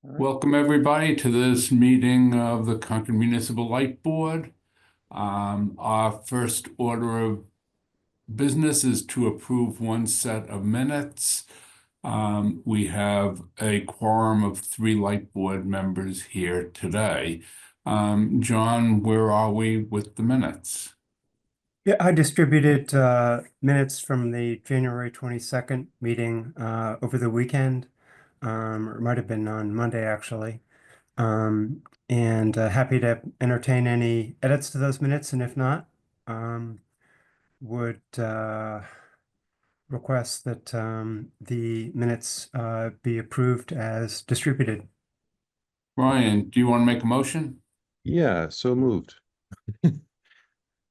All right. Welcome, everybody, to this meeting of the Concord Municipal Light Board. Our first order of business is to approve one set of minutes. We have a quorum of 3 light board members here today. John, where are we with the minutes? Yeah, I distributed minutes from the January 22nd meeting over the weekend, or it might have been on Monday actually. And happy to entertain any edits to those minutes, and if not, would request that the minutes be approved as distributed. Brian, do you want to make a motion? Yeah, so moved.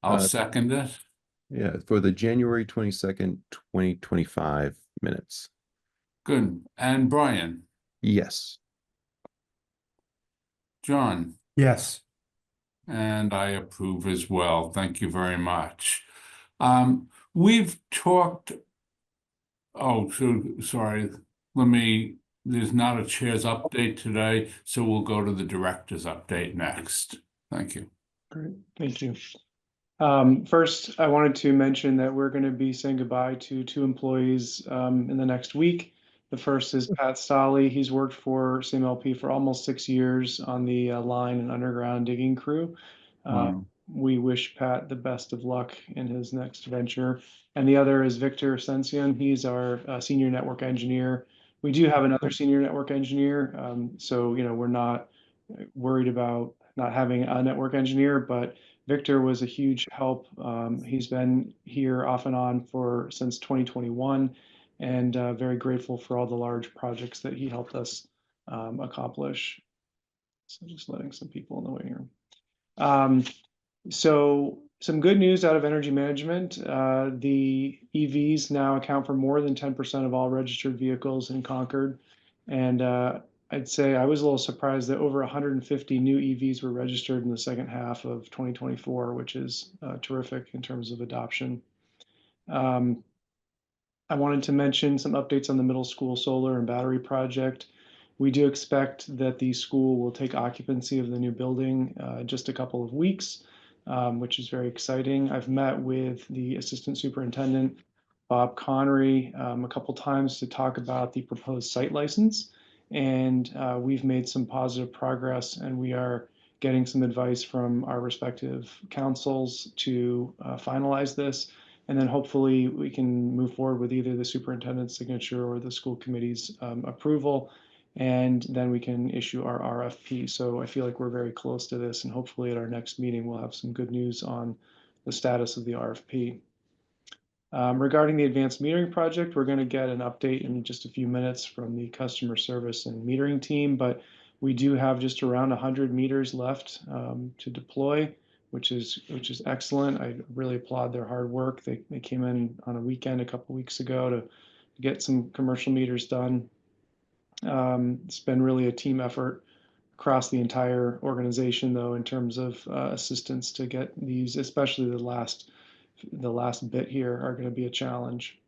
I'll Uh, second it. yeah, for the January 22nd, 2025 minutes. Good. And Brian, Yes. John? Yes. And I approve as well. Thank you very much. We've talked, oh, so sorry. There's not a chair's update today, so we'll go to the director's update next. Thank you. Great, thank you. First, I wanted to mention that we're going to be saying goodbye to 2 employees in the next week. The first is Pat Stolley. He's worked for CMLP for almost 6 years on the line and underground digging crew. Wow. We wish Pat the best of luck in his next venture. And the other is Victor Sensian. He's our senior network engineer. We do have another senior network engineer, so we're not worried about not having a network engineer, but Victor was a huge help. He's been here off and on since 2021, and very grateful for all the large projects that he helped us accomplish. So just letting some people in the waiting room. So some good news out of energy management. The EVs now account for more than 10% of all registered vehicles in Concord. And I'd say I was a little surprised that over 150 new EVs were registered in the second half of 2024, which is terrific in terms of adoption. I wanted to mention some updates on the middle school solar and battery project. We do expect that the school will take occupancy of the new building just a couple of weeks, which is very exciting. I've met with the assistant superintendent, Bob Connery, a couple times to talk about the proposed site license. And we've made some positive progress, and we are getting some advice from our respective councils to finalize this. And then hopefully we can move forward with either the superintendent's signature or the school committee's approval, and then we can issue our RFP. So I feel like we're very close to this, and hopefully at our next meeting we'll have some good news on the status of the RFP. Regarding the advanced metering project, we're going to get an update in just a few minutes from the customer service and metering team, but we do have just around 100 meters left to deploy, which is excellent. I really applaud their hard work. They came in on a weekend a couple weeks ago to get some commercial meters done. It's been really a team effort across the entire organization, though, in terms of assistance to get these, especially the last bit here, are going to be a challenge.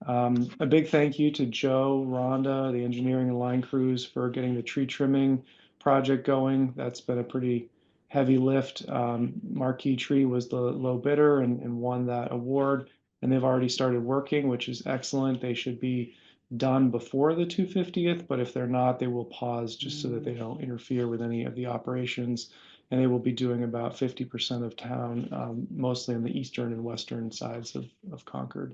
A big thank you to Joe, Rhonda, the engineering and line crews for getting the tree trimming project going. That's been a pretty heavy lift. Marquee Tree was the low bidder and won that award, and they've already started working, which is excellent. They should be done before the 250th, but if they're not, they will pause just so that they don't interfere with any of the operations. And they will be doing about 50% of town, mostly on the eastern and western sides of Concord.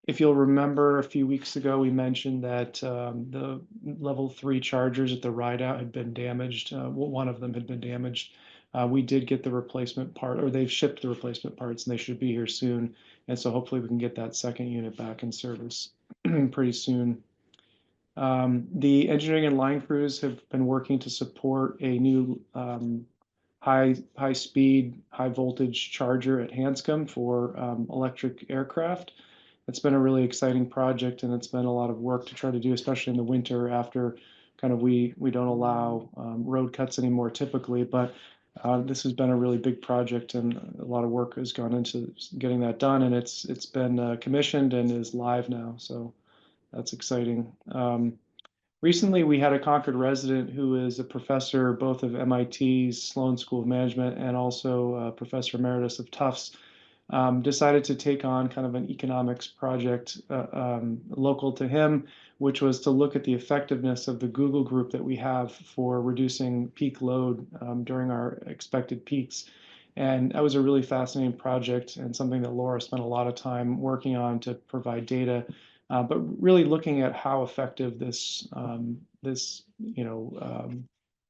If you'll remember, a few weeks ago, we mentioned that the level 3 chargers at the ride out had been damaged. One of them had been damaged. We did get the replacement part, or they've shipped the replacement parts, and they should be here soon. And so hopefully we can get that second unit back in service pretty soon. The engineering and line crews have been working to support a new high speed, high voltage charger at Hanscom for electric aircraft. It's been a really exciting project, and it's been a lot of work to try to do, especially in the winter after kind of we don't allow road cuts anymore typically, but this has been a really big project, and a lot of work has gone into getting that done, and it's been commissioned and is live now, so that's exciting. Recently, we had a Concord resident who is a professor both of MIT's Sloan School of Management and also Professor Emeritus of Tufts, decided to take on kind of an economics project local to him, which was to look at the effectiveness of the Google group that we have for reducing peak load during our expected peaks. And that was a really fascinating project and something that Laura spent a lot of time working on to provide data, but really looking at how effective this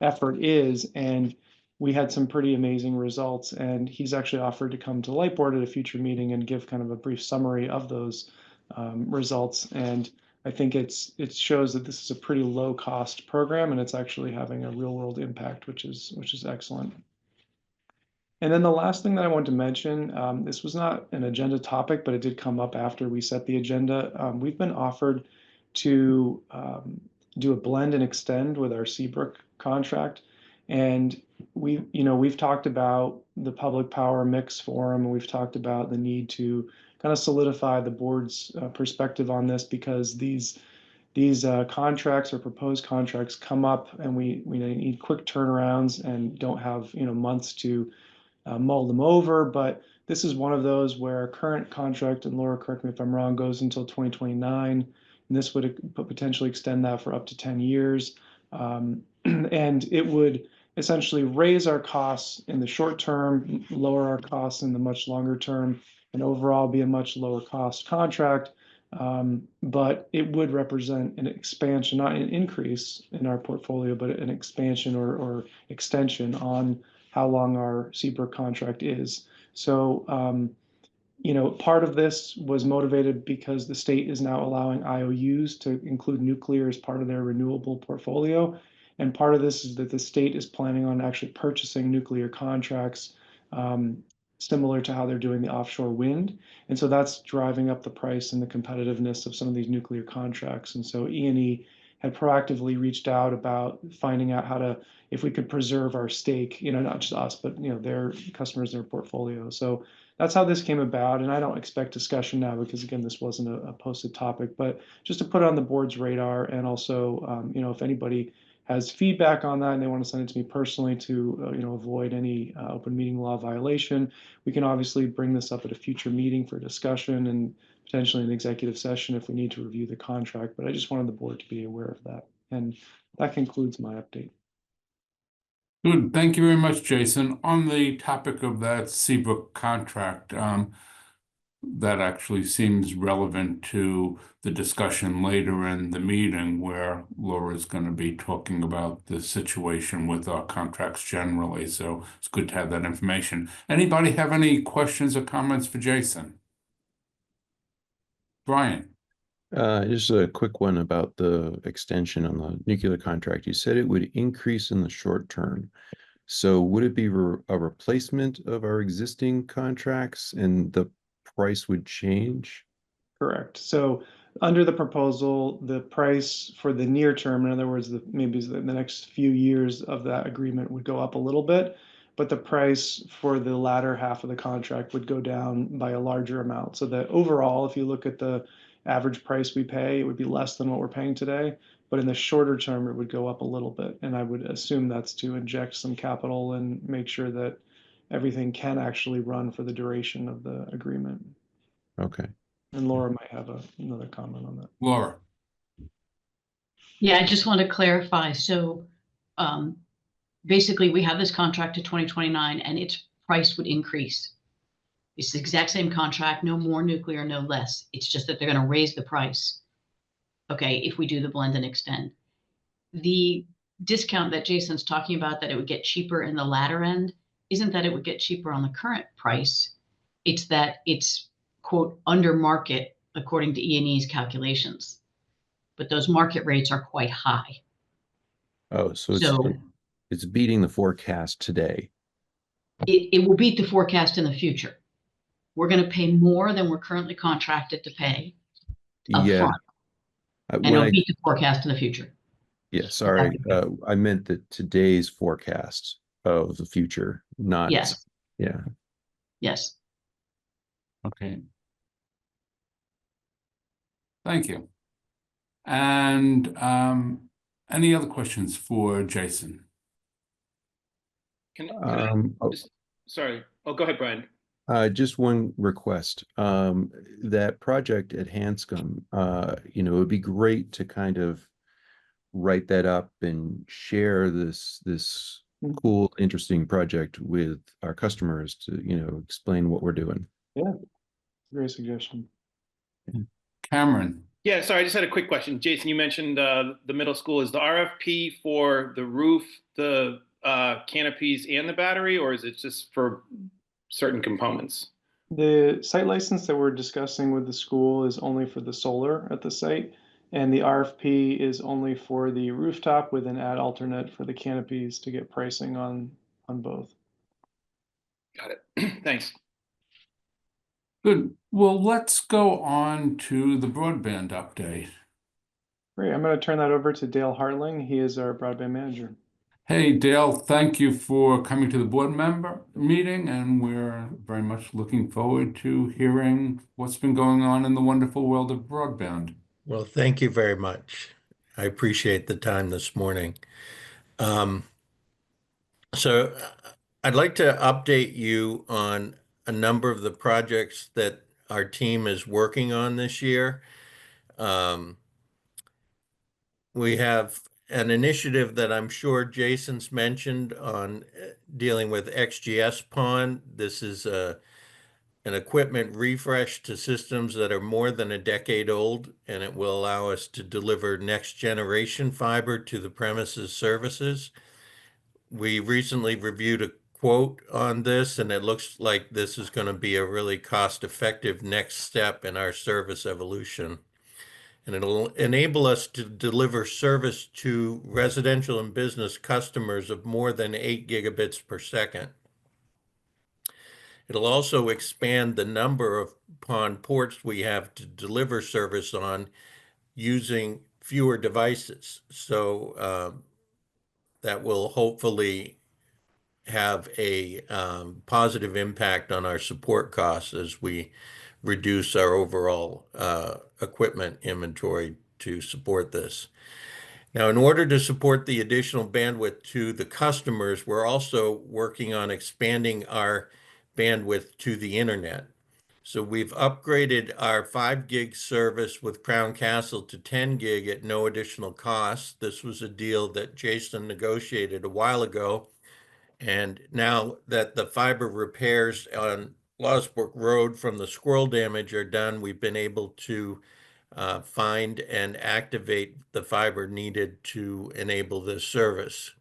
effort is. And we had some pretty amazing results, and he's actually offered to come to Lightboard at a future meeting and give kind of a brief summary of those results. And I think it shows that this is a pretty low cost program, and it's actually having a real world impact, which is excellent. And then the last thing that I wanted to mention, this was not an agenda topic, but it did come up after we set the agenda. We've been offered to do a blend and extend with our Seabrook contract. And we've talked about the public power mix forum, and we've talked about the need to kind of solidify the board's perspective on this, because these contracts or proposed contracts come up, and we need quick turnarounds and don't have months to mull them over. But this is one of those where our current contract, and Laura, correct me if I'm wrong, goes until 2029, and this would potentially extend that for up to 10 years. And it would essentially raise our costs in the short term, lower our costs in the much longer term, and overall be a much lower cost contract. But it would represent an expansion, not an increase in our portfolio, but an expansion or extension on how long our Seabrook contract is. So, part of this was motivated because the state is now allowing IOUs to include nuclear as part of their renewable portfolio. And part of this is that the state is planning on actually purchasing nuclear contracts, similar to how they're doing the offshore wind. And so that's driving up the price and the competitiveness of some of these nuclear contracts. And so E&E had proactively reached out about finding out how to, if we could preserve our stake, not just us, but their customers, their portfolio. So that's how this came about. And I don't expect discussion now because, again, this wasn't a posted topic, but just to put it on the board's radar. And also, if anybody has feedback on that and they want to send it to me personally to avoid any open meeting law violation, we can obviously bring this up at a future meeting for discussion and potentially an executive session if we need to review the contract. But I just wanted the board to be aware of that. And that concludes my update. Good. Thank you very much, Jason. On the topic of that Seabrook contract, that actually seems relevant to the discussion later in the meeting where Laura's going to be talking about the situation with our contracts generally. So it's good to have that information. Anybody have any questions or comments for Jason? Brian? Just a quick one about the extension on the nuclear contract. You said it would increase in the short term. So would it be a replacement of our existing contracts and the price would change? Correct. So under the proposal, the price for the near term, in other words, maybe the next few years of that agreement would go up a little bit, but the price for the latter half of the contract would go down by a larger amount. So that overall, if you look at the average price we pay, it would be less than what we're paying today. But in the shorter term, it would go up a little bit. And I would assume that's to inject some capital and make sure that everything can actually run for the duration of the agreement. Okay. And Laura might have another comment on that. Laura? Yeah, I just want to clarify. So basically, we have this contract to 2029 and its price would increase. It's the exact same contract, no more nuclear, no less. It's just that they're going to raise the price, okay, if we do the blend and extend. The discount that Jason's talking about, that it would get cheaper in the latter end, isn't that it would get cheaper on the current price. It's that it's, quote, under market according to E&E's calculations. But those market rates are quite high. Oh, so it's beating the forecast today. It will beat the forecast in the future. We're going to pay more than we're currently contracted to pay up front. And it'll beat the forecast in the future. Yeah, sorry. I meant that today's forecast of the future, not. Yes. Yeah. Yes. Okay. Thank you. And Any other questions for Jason? Can I Oh, just, sorry. Oh, go ahead, Brian. just one request. That project at Hanscom, it would be great to kind of write that up and share this cool, interesting project with our customers to, explain what we're doing. Yeah, great suggestion. Cameron? Yeah, sorry, I just had a quick question. Jason, you mentioned the middle school. Is the RFP for the roof, the canopies, and the battery, or is it just for certain components? The site license that we're discussing with the school is only for the solar at the site, and the RFP is only for the rooftop with an add alternate for the canopies to get pricing on both. Got it. Thanks. Good. Well, let's go on to the broadband update. Great, I'm going to turn that over to Dale Hartling. He is our broadband manager. Hey, Dale, thank you for coming to the board member meeting, and we're very much looking forward to hearing what's been going on in the wonderful world of broadband. Well, thank you very much. I appreciate the time this morning. So I'd like to update you on a number of the projects that our team is working on this year. We have an initiative that I'm sure Jason's mentioned on dealing with XGS PON. This is an equipment refresh to systems that are more than a decade old, and it will allow us to deliver next generation fiber to the premises services. We recently reviewed a quote on this, and it looks like this is going to be a really cost-effective next step in our service evolution. And it'll enable us to deliver service to residential and business customers of more than 8 gigabits per second. It'll also expand the number of PON ports we have to deliver service on using fewer devices. So that will hopefully have a positive impact on our support costs as we reduce our overall equipment inventory to support this. Now, in order to support the additional bandwidth to the customers, we're also working on expanding our bandwidth to the internet. So we've upgraded our 5 gig service with Crown Castle to 10 gig at no additional cost. This was a deal that Jason negotiated a while ago. And now that the fiber repairs on Losbrook Road from the squirrel damage are done, we've been able to find and activate the fiber needed to enable this service.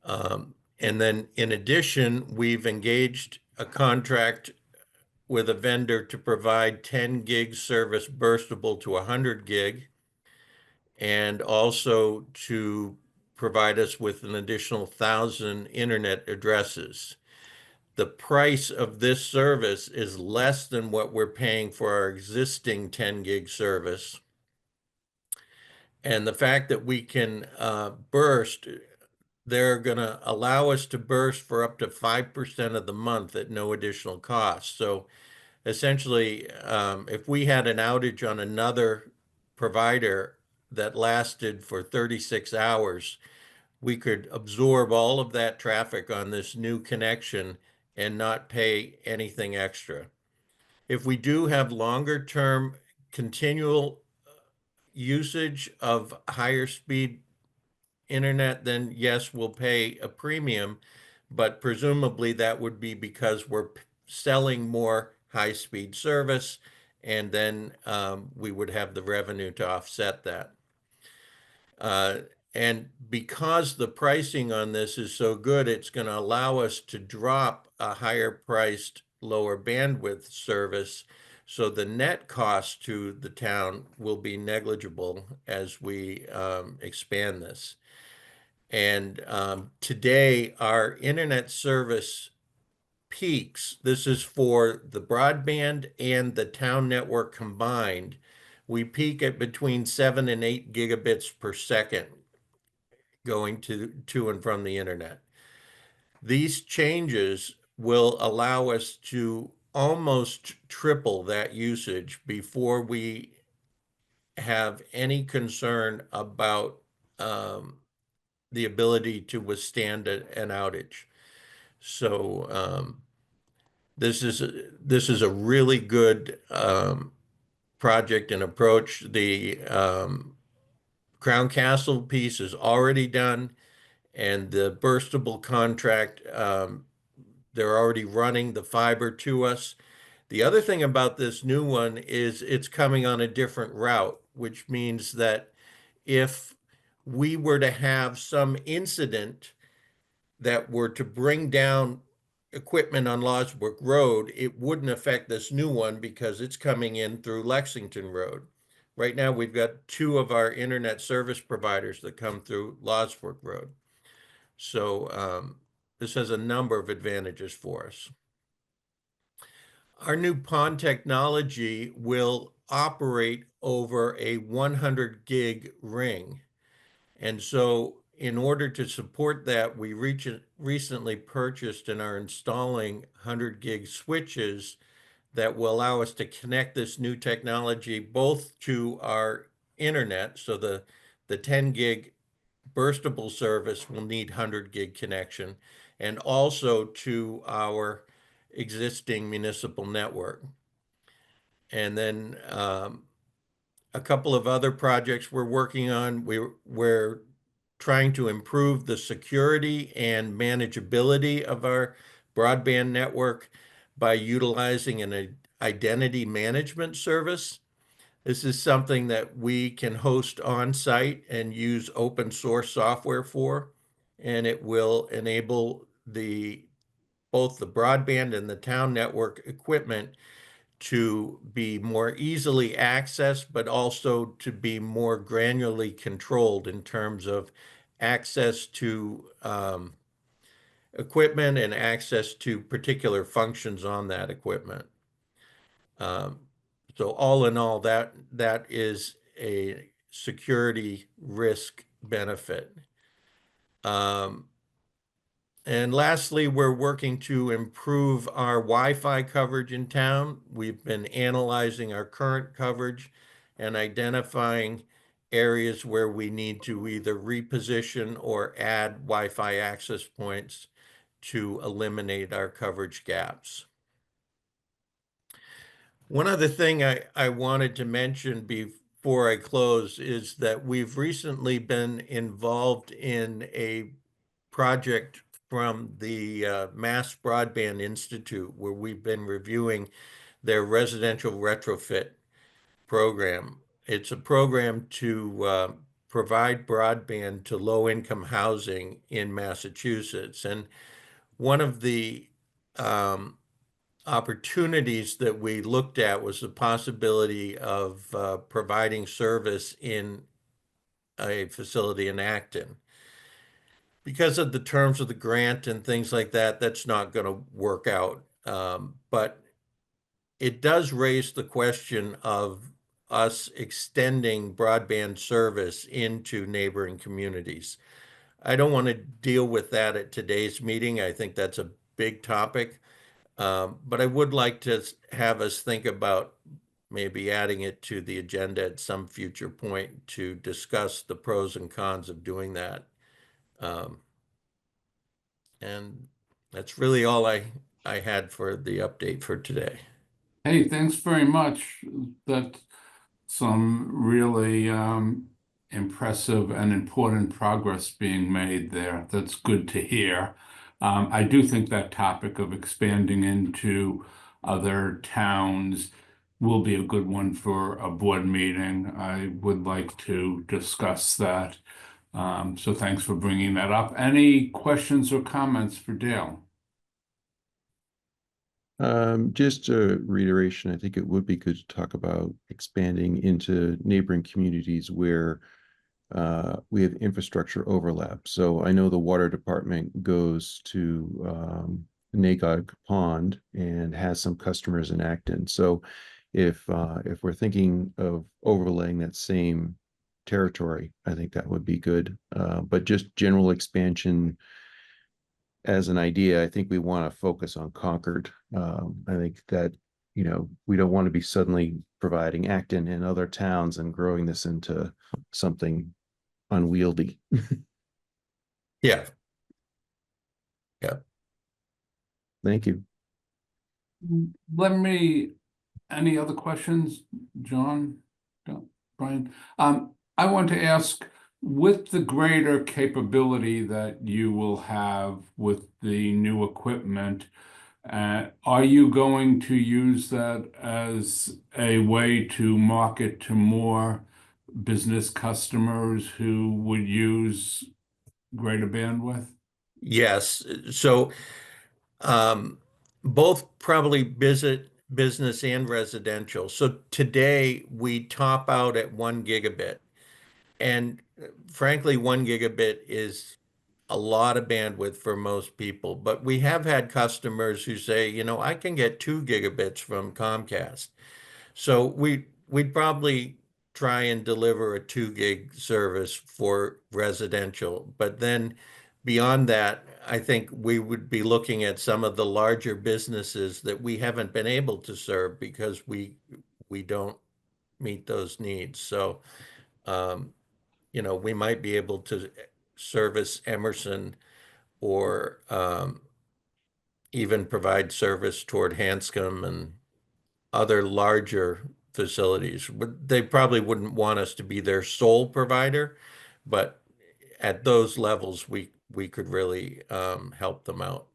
And then in addition, we've engaged a contract with a vendor to provide 10 gig service burstable to 100 gig, and also to provide us with an additional 1,000 internet addresses. The price of this service is less than what we're paying for our existing 10 gig service. And the fact that we can burst, they're going to allow us to burst for up to 5% of the month at no additional cost. So essentially, if we had an outage on another provider that lasted for 36 hours, we could absorb all of that traffic on this new connection and not pay anything extra. If we do have longer term continual usage of higher speed internet, then yes, we'll pay a premium, but presumably that would be because we're selling more high-speed service, and then we would have the revenue to offset that. And because the pricing on this is so good, it's going to allow us to drop a higher priced, lower bandwidth service. So the net cost to the town will be negligible as we expand this. And today, our internet service peaks. This is for the broadband and the town network combined. We peak at between 7 and 8 gigabits per second going to and from the internet. These changes will allow us to almost triple that usage before we have any concern about the ability to withstand an outage. So this is a really good project and approach. The Crown Castle piece is already done, and the burstable contract, they're already running the fiber to us. The other thing about this new one is it's coming on a different route, which means that if we were to have some incident that were to bring down equipment on Losbrook Road, it wouldn't affect this new one because it's coming in through Lexington Road. Right now, we've got 2 of our internet service providers that come through Losbrook Road. So this has a number of advantages for us. Our new PON technology will operate over a 100 gig ring. And so in order to support that, we recently purchased and are installing 100 gig switches that will allow us to connect this new technology both to our internet, so the 10 gig burstable service will need 100 gig connection, and also to our existing municipal network. And then a couple of other projects we're working on. We're trying to improve the security and manageability of our broadband network by utilizing an identity management service. This is something that we can host on site and use open source software for, and it will enable both the broadband and the town network equipment to be more easily accessed, but also to be more granularly controlled in terms of access to equipment and access to particular functions on that equipment. So all in all, that is a security risk benefit. And lastly, we're working to improve our Wi-Fi coverage in town. We've been analyzing our current coverage and identifying areas where we need to either reposition or add Wi-Fi access points to eliminate our coverage gaps. One other thing I wanted to mention before I close is that we've recently been involved in a project from the Mass Broadband Institute, where we've been reviewing their residential retrofit program. It's a program to provide broadband to low-income housing in Massachusetts. And one of the opportunities that we looked at was the possibility of providing service in a facility in Acton. Because of the terms of the grant and things like that, that's not going to work out. But it does raise the question of us extending broadband service into neighboring communities. I don't want to deal with that at today's meeting. I think that's a big topic. But I would like to have us think about maybe adding it to the agenda at some future point to discuss the pros and cons of doing that. And that's really all I had for the update for today. Hey, thanks very much. That's some really impressive and important progress being made there. That's good to hear. I do think that topic of expanding into other towns will be a good one for a board meeting. I would like to discuss that. So thanks for bringing that up. Any questions or comments for Dale? Just a reiteration, I think it would be good to talk about expanding into neighboring communities where we have infrastructure overlap. So I know the water department goes to Nagog Pond and has some customers in Acton. So if we're thinking of overlaying that same territory, I think that would be good. But just general expansion as an idea, I think we want to focus on Concord. I think that, we don't want to be suddenly providing Acton and other towns and growing this into something unwieldy. Yeah. Thank you. Any other questions, John? No, Brian? I want to ask, with the greater capability that you will have with the new equipment, are you going to use that as a way to market to more business customers who would use greater bandwidth? Yes. So both probably business and residential. So today we top out at 1 gigabit. And frankly, 1 gigabit is a lot of bandwidth for most people. But we have had customers who say, you know, I can get 2 gigabits from Comcast. So we'd probably try and deliver a 2 gig service for residential. But then beyond that, I think we would be looking at some of the larger businesses that we haven't been able to serve because we don't meet those needs. So you know, we might be able to service Emerson or even provide service toward Hanscom and other larger facilities. But they probably wouldn't want us to be their sole provider, but at those levels, we could really help them out.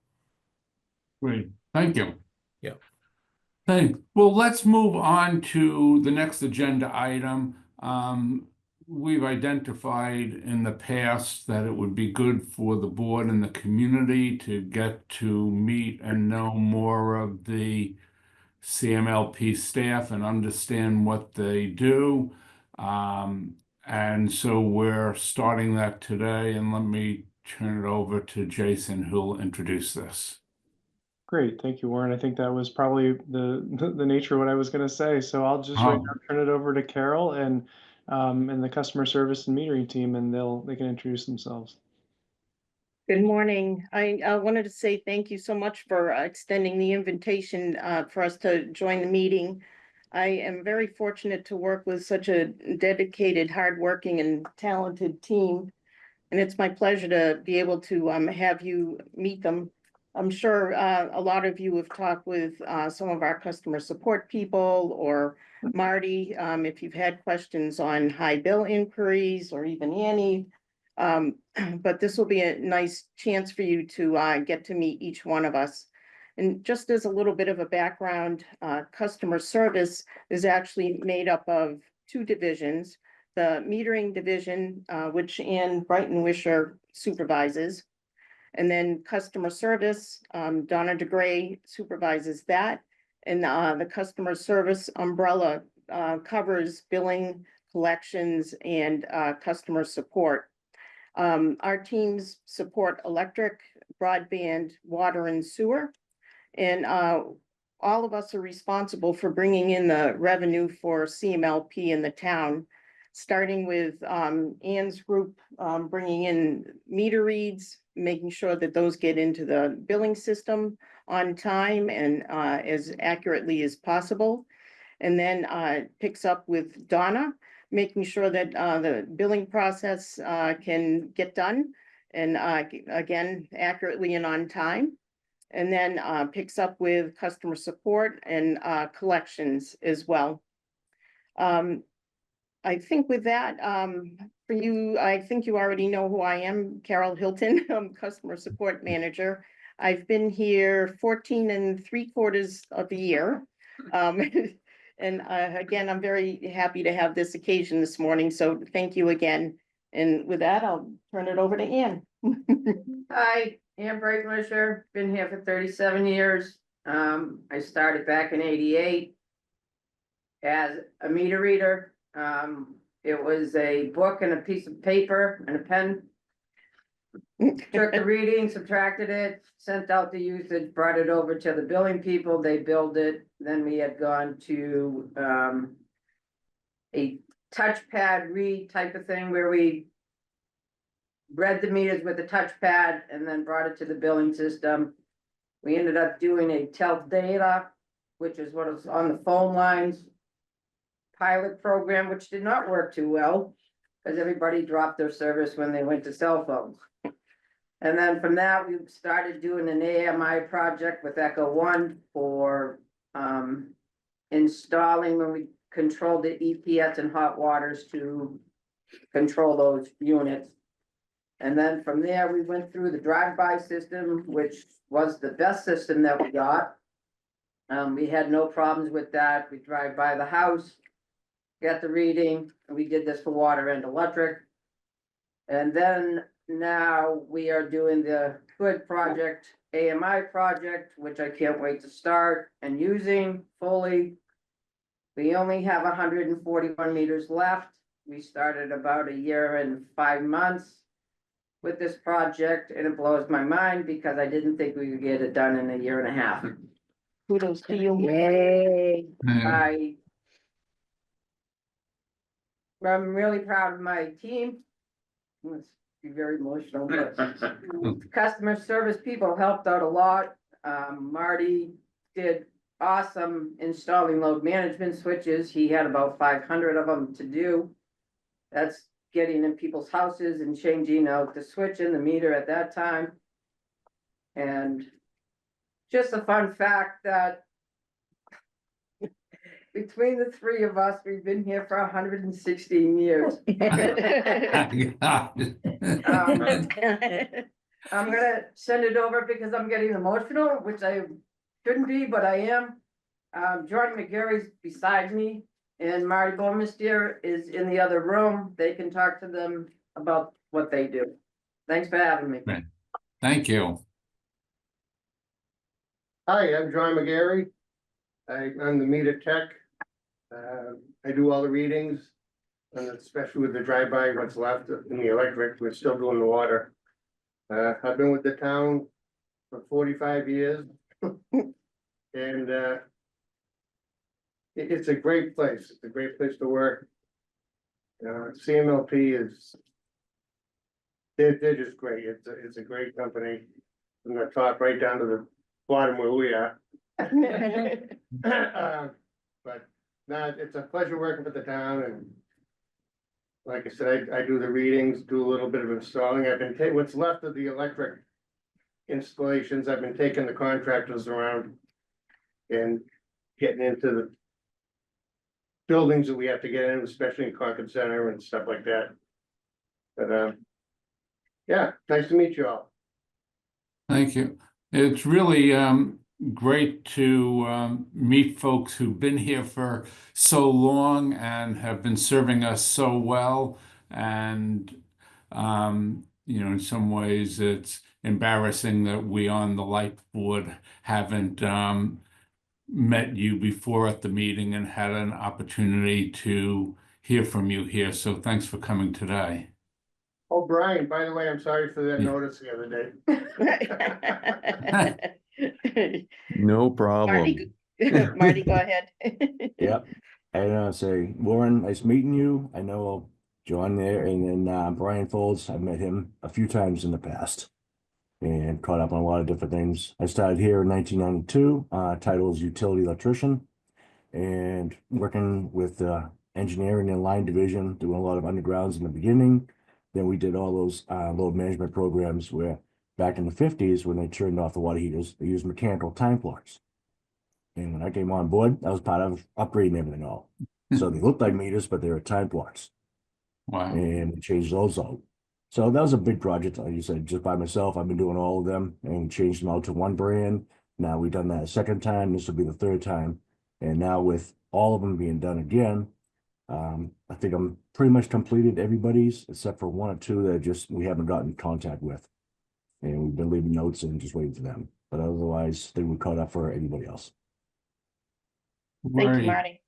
Great, thank you. Yeah. Thanks. Well, let's move on to the next agenda item. We've identified in the past that it would be good for the board and the community to get to meet and know more of the CMLP staff and understand what they do. And so we're starting that today, and let me turn it over to Jason, who'll introduce this. Great, thank you, Warren. I think that was probably the nature of what I was going to say. So I'll just right now turn it over to Carol and the customer service and metering team, and they can introduce themselves. Good morning. I wanted to say thank you so much for extending the invitation for us to join the meeting. I am very fortunate to work with such a dedicated, hardworking, and talented team, and it's my pleasure to be able to have you meet them. I'm sure a lot of you have talked with some of our customer support people or Marty, if you've had questions on high bill inquiries, or even Annie. But this will be a nice chance for you to get to meet each one of us. And just as a little bit of a background, customer service is actually made up of two divisions. The metering division, which Ann Brighton-Wisher supervises, and then customer service, Donna DeGray supervises that. And the customer service umbrella covers billing, collections, and customer support. Our teams support electric, broadband, water, and sewer. And all of us are responsible for bringing in the revenue for CMLP in the town, starting with Ann's group bringing in meter reads, making sure that those get into the billing system on time and as accurately as possible. And then picks up with Donna, making sure that the billing process can get done and again, accurately and on time. And then picks up with customer support and collections as well. I think with that, for you, I think you already know who I am, Carol Hilton, I'm Customer Support Manager. I've been here 14 3/4 of a year. And again, I'm very happy to have this occasion this morning, so thank you again. And with that, I'll turn it over to Ann. Hi, Ann Brighton-Wisher, been here for 37 years. I started back in '88 as a meter reader. It was a book and a piece of paper and a pen. Took the reading, subtracted it, sent out the usage, brought it over to the billing people, they billed it. Then we had gone to a touchpad read type of thing where we read the meters with a touchpad and then brought it to the billing system. We ended up doing a tel data, which is what was on the phone lines pilot program, which did not work too well. because everybody dropped their service when they went to cell phones. And then from that, we started doing an AMI project with Echo One for installing when we controlled the EPS and hot waters to control those units. And then from there, we went through the drive-by system, which was the best system that we got. We had no problems with that. We drive by the house, get the reading, and we did this for water and electric. And then now we are doing the Good Project, AMI project, which I can't wait to start and using fully. We only have 141 meters left. We started about a year and 5 months with this project, and it blows my mind because I didn't think we would get it done in a year and a half. Kudos to you. Yay! Yeah. I'm really proud of my team. Let's be very emotional, but customer service people helped out a lot. Marty did awesome installing load management switches. He had about 500 of them to do. That's getting in people's houses and changing out the switch in the meter at that time. And just a fun fact that between the three of us, we've been here for 116 years. I'm gonna send it over because I'm getting emotional, which I shouldn't be, but I am. Jordan McGarry's beside me, and Marty Bomestier is in the other room. They can talk to them about what they do. Thanks for having me. Thank you. Hi, I'm John McGarry. I'm the meter tech. I do all the readings, and especially with the drive-by, what's left in the electric, we're still doing the water. I've been with the town for 45 years. And it's a great place. It's a great place to work. CMLP is, they're just great. It's a great company from the top right down to the bottom where we are. But no, it's a pleasure working for the town, and like I said, I do the readings, do a little bit of installing. I've been taking what's left of the electric installations. I've been taking the contractors around and getting into the buildings that we have to get in, especially in Concord Center and stuff like that. But yeah, nice to meet you all. Thank you. It's really great to meet folks who've been here for so long and have been serving us so well. And, in some ways it's embarrassing that we on the light board haven't met you before at the meeting and had an opportunity to hear from you here. So thanks for coming today. Oh, Brian, by the way, I'm sorry for that notice the other day. No problem. Marty, go ahead. Yep. And say, Lauren, nice meeting you. I know John there, and then Brian Folds. I've met him a few times in the past and caught up on a lot of different things. I started here in 1992, title is utility electrician, and working with engineering and line division, doing a lot of undergrounds in the beginning. Then we did all those load management programs where back in the 50s, when they turned off the water heaters, they used mechanical time clocks. And when I came on board, that was part of upgrading everything all. So they looked like meters, but they were time clocks. Wow. And we changed those out. So that was a big project. Like you said, just by myself, I've been doing all of them and changed them out to one brand. Now we've done that a second time. This will be the third time. And now with all of them being done again, I think I'm pretty much completed everybody's except for one or two that we haven't gotten in contact with. And we've been leaving notes and just waiting for them. But otherwise, I think we're caught up for anybody else. Thank you, Marty.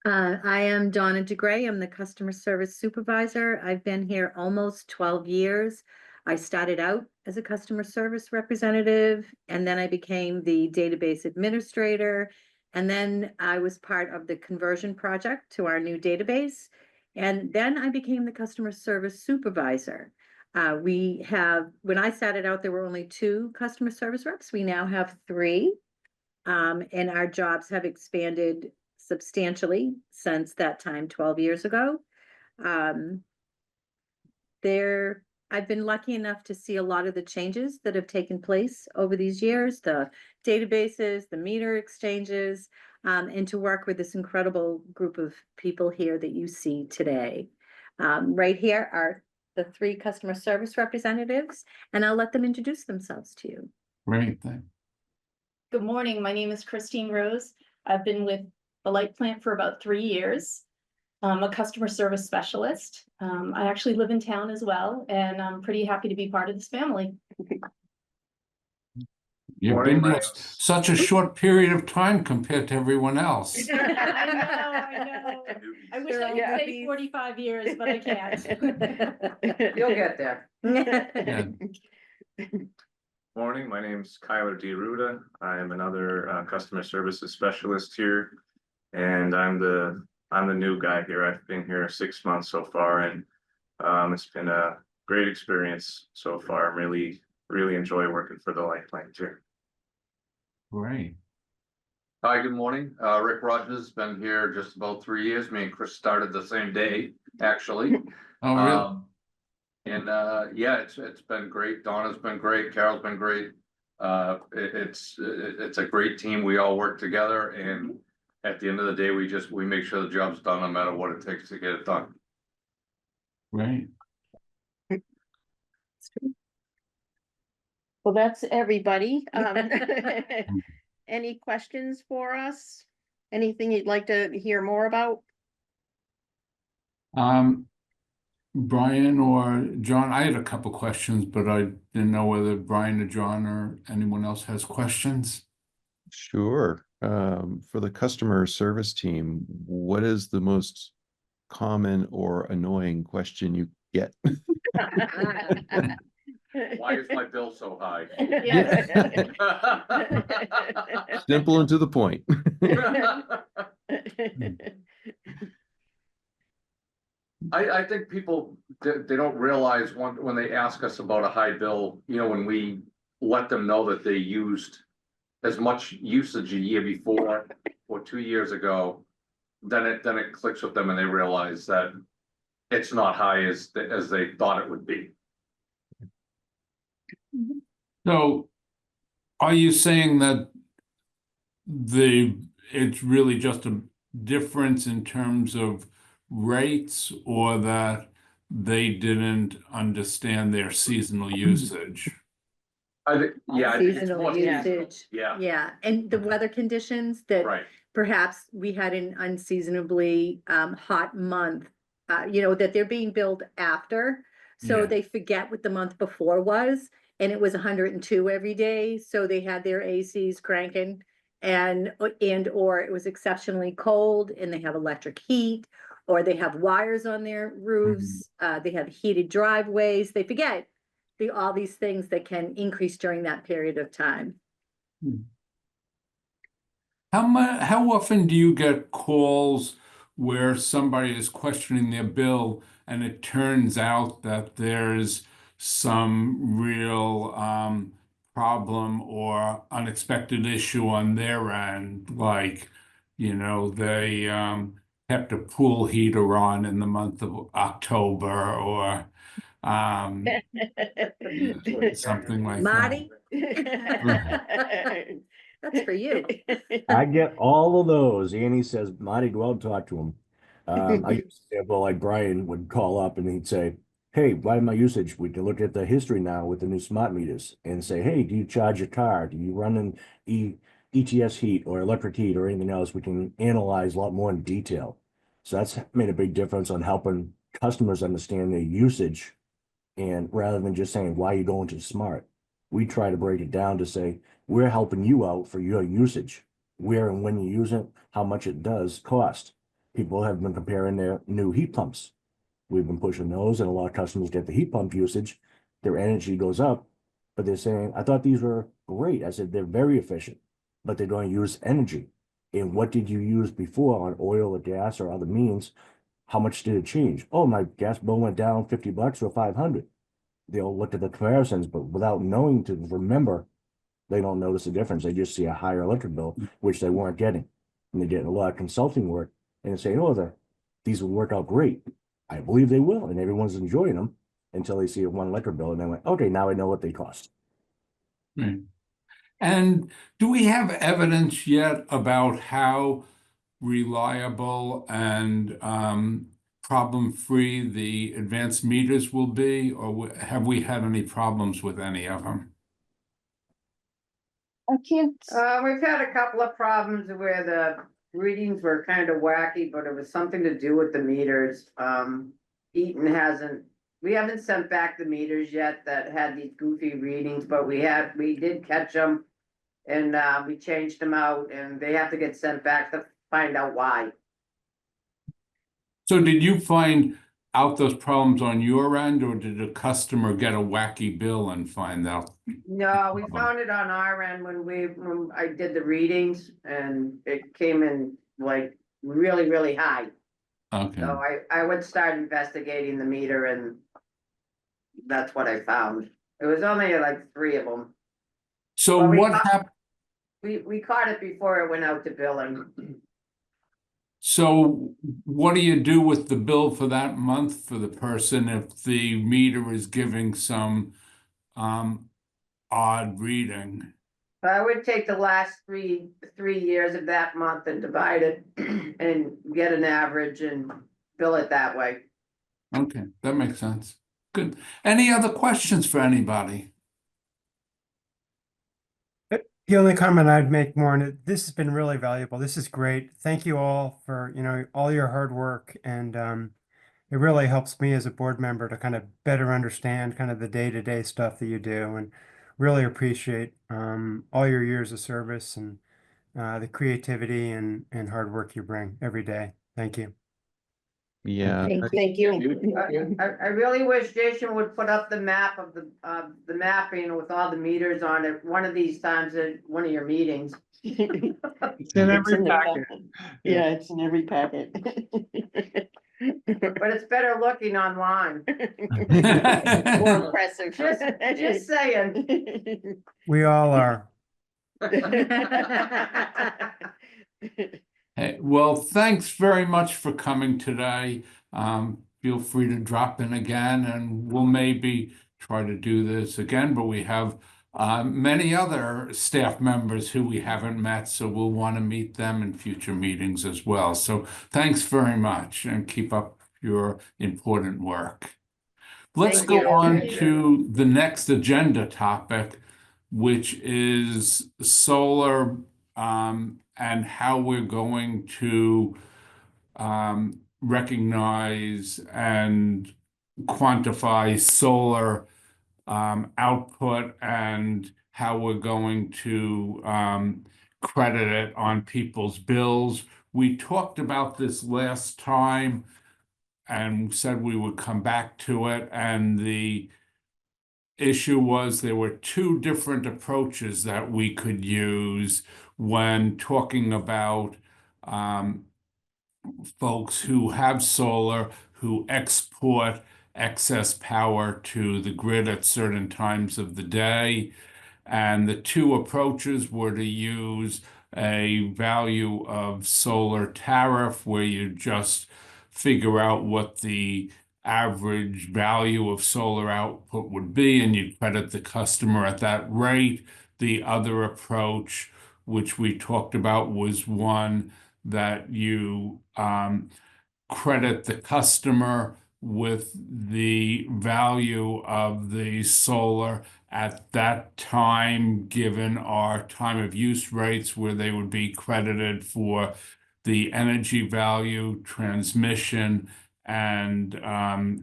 I am Donna DeGray. I'm the customer service supervisor. I've been here almost 12 years. I started out as a customer service representative, and then I became the database administrator. And then I was part of the conversion project to our new database. And then I became the customer service supervisor. When I started out, there were only 2 customer service reps. We now have 3. And our jobs have expanded substantially since that time 12 years ago. I've been lucky enough to see a lot of the changes that have taken place over these years, the databases, the meter exchanges, and to work with this incredible group of people here that you see today. Right here are the 3 customer service representatives, and I'll let them introduce themselves to you. Great, thank. Good morning. My name is Christine Rose. I've been with the light plant for about 3 years. I'm a customer service specialist. I actually live in town as well, and I'm pretty happy to be part of this family. You've been there such a short period of time compared to everyone else. I know. I wish I could say 45 years, but I can't. You'll get there. Yeah. Morning, my name's Kyler DeRuda. I am another customer services specialist here, and I'm the new guy here. I've been here 6 months so far, and it's been a great experience so far. I'm really enjoy working for the light plant here. Great. Hi, good morning. Rick Rogers, been here just about 3 years. Me and Chris started the same day, actually. Oh, really? Yeah, it's been great. Donna's been great. Carol's been great. It's a great team. We all work together, and at the end of the day, we make sure the job's done no matter what it takes to get it done. Right. Well, that's everybody. Any questions for us? Anything you'd like to hear more about? Brian or John, I had a couple questions, but I didn't know whether Brian or John or anyone else has questions. Sure. For the customer service team, what is the most common or annoying question you get? Why is my bill so high? Simple and to the point. I think people, they don't realize when they ask us about a high bill, when we let them know that they used as much usage a year before or 2 years ago, then it clicks with them and they realize that it's not high as they thought it would be. So are you saying that it's really just a difference in terms of rates, or that they didn't understand their seasonal usage? I think it's Seasonal more usage. seasonal. Yeah, Yeah, and the weather conditions that right. perhaps we had an unseasonably hot month, that they're being billed after. So Yeah. they forget what the month before was, and it was 102 every day. So they had their ACs cranking, or it was exceptionally cold and they have electric heat, or they have wires on their roofs. They have heated driveways. They forget all these things that can increase during that period of time. How often do you get calls where somebody is questioning their bill and it turns out that there's some real problem or unexpected issue on their end, like, they kept a pool heater on in the month of October, or something like Marty? That's for you. I get all of those. Annie says, Marty, go out and talk to him. I used to say, well, like Brian would call up and he'd say, hey, why my usage? We can look at the history now with the new smart meters and say, hey, do you charge your car? Do you run an ETS heat or electric heat or anything else? We can analyze a lot more in detail. So that's made a big difference on helping customers understand their usage. And rather than just saying, why are you going to smart? We try to break it down to say, we're helping you out for your usage, where and when you use it, how much it does cost. People have been comparing their new heat pumps. We've been pushing those, and a lot of customers get the heat pump usage. Their energy goes up, but they're saying, I thought these were great. I said, they're very efficient, but they're going to use energy. And what did you use before on oil or gas or other means? How much did it change? Oh, my gas bill went down $50 or $500. They'll look at the comparisons, but without knowing to remember, they don't notice the difference. They just see a higher electric bill, which they weren't getting. and they're getting a lot of consulting work, and they're saying, oh, these will work out great. I believe they will, and everyone's enjoying them until they see a one electric bill, and they're like, okay, now I know what they cost. Right. And do we have evidence yet about how reliable and problem-free the advanced meters will be, or have we had any problems with any of them? I can't. We've had a couple of problems where the readings were kind of wacky, but it was something to do with the meters. Eaton we haven't sent back the meters yet that had these goofy readings, but we did catch them. And we changed them out, and they have to get sent back to find out why. So did you find out those problems on your end, or did a customer get a wacky bill and find out? No, we found it on our end when I did the readings, and it came in like really, really high. Okay. So I would start investigating the meter, and that's what I found. It was only like 3 of them. So Well, what happened? We caught it before it went out to billing. So what do you do with the bill for that month for the person if the meter is giving some odd reading? I would take the last three years of that month and divide it and get an average and bill it that way. Okay, that makes sense. Good. Any other questions for anybody? The only comment I'd make more on it, this has been really valuable. This is great. Thank you all for, all your hard work. And it really helps me as a board member to kind of better understand kind of the day-to-day stuff that you do, and really appreciate all your years of service and the creativity and hard work you bring every day. Thank you. Yeah, Thank you. I really wish Jason would put up the map of the mapping with all the meters on it one of these times at one of your meetings. It's in every packet. Yeah, it's in every packet. But it's better looking online. More impressive. Just saying. We all are. Hey, well, thanks very much for coming today. Feel free to drop in again, and we'll maybe try to do this again, but we have many other staff members who we haven't met, so we'll want to meet them in future meetings as well. So thanks very much, and keep up your important work. Let's Thank go you. on to the next agenda topic, which is solar and how we're going to recognize and quantify solar output, and how we're going to credit it on people's bills. We talked about this last time and said we would come back to it, and the issue was there were 2 different approaches that we could use when talking about folks who have solar, who export excess power to the grid at certain times of the day. And the 2 approaches were to use a value of solar tariff, where you just figure out what the average value of solar output would be, and you credit the customer at that rate. The other approach, which we talked about, was one that you credit the customer with the value of the solar at that time, given our time of use rates, where they would be credited for the energy value, transmission, and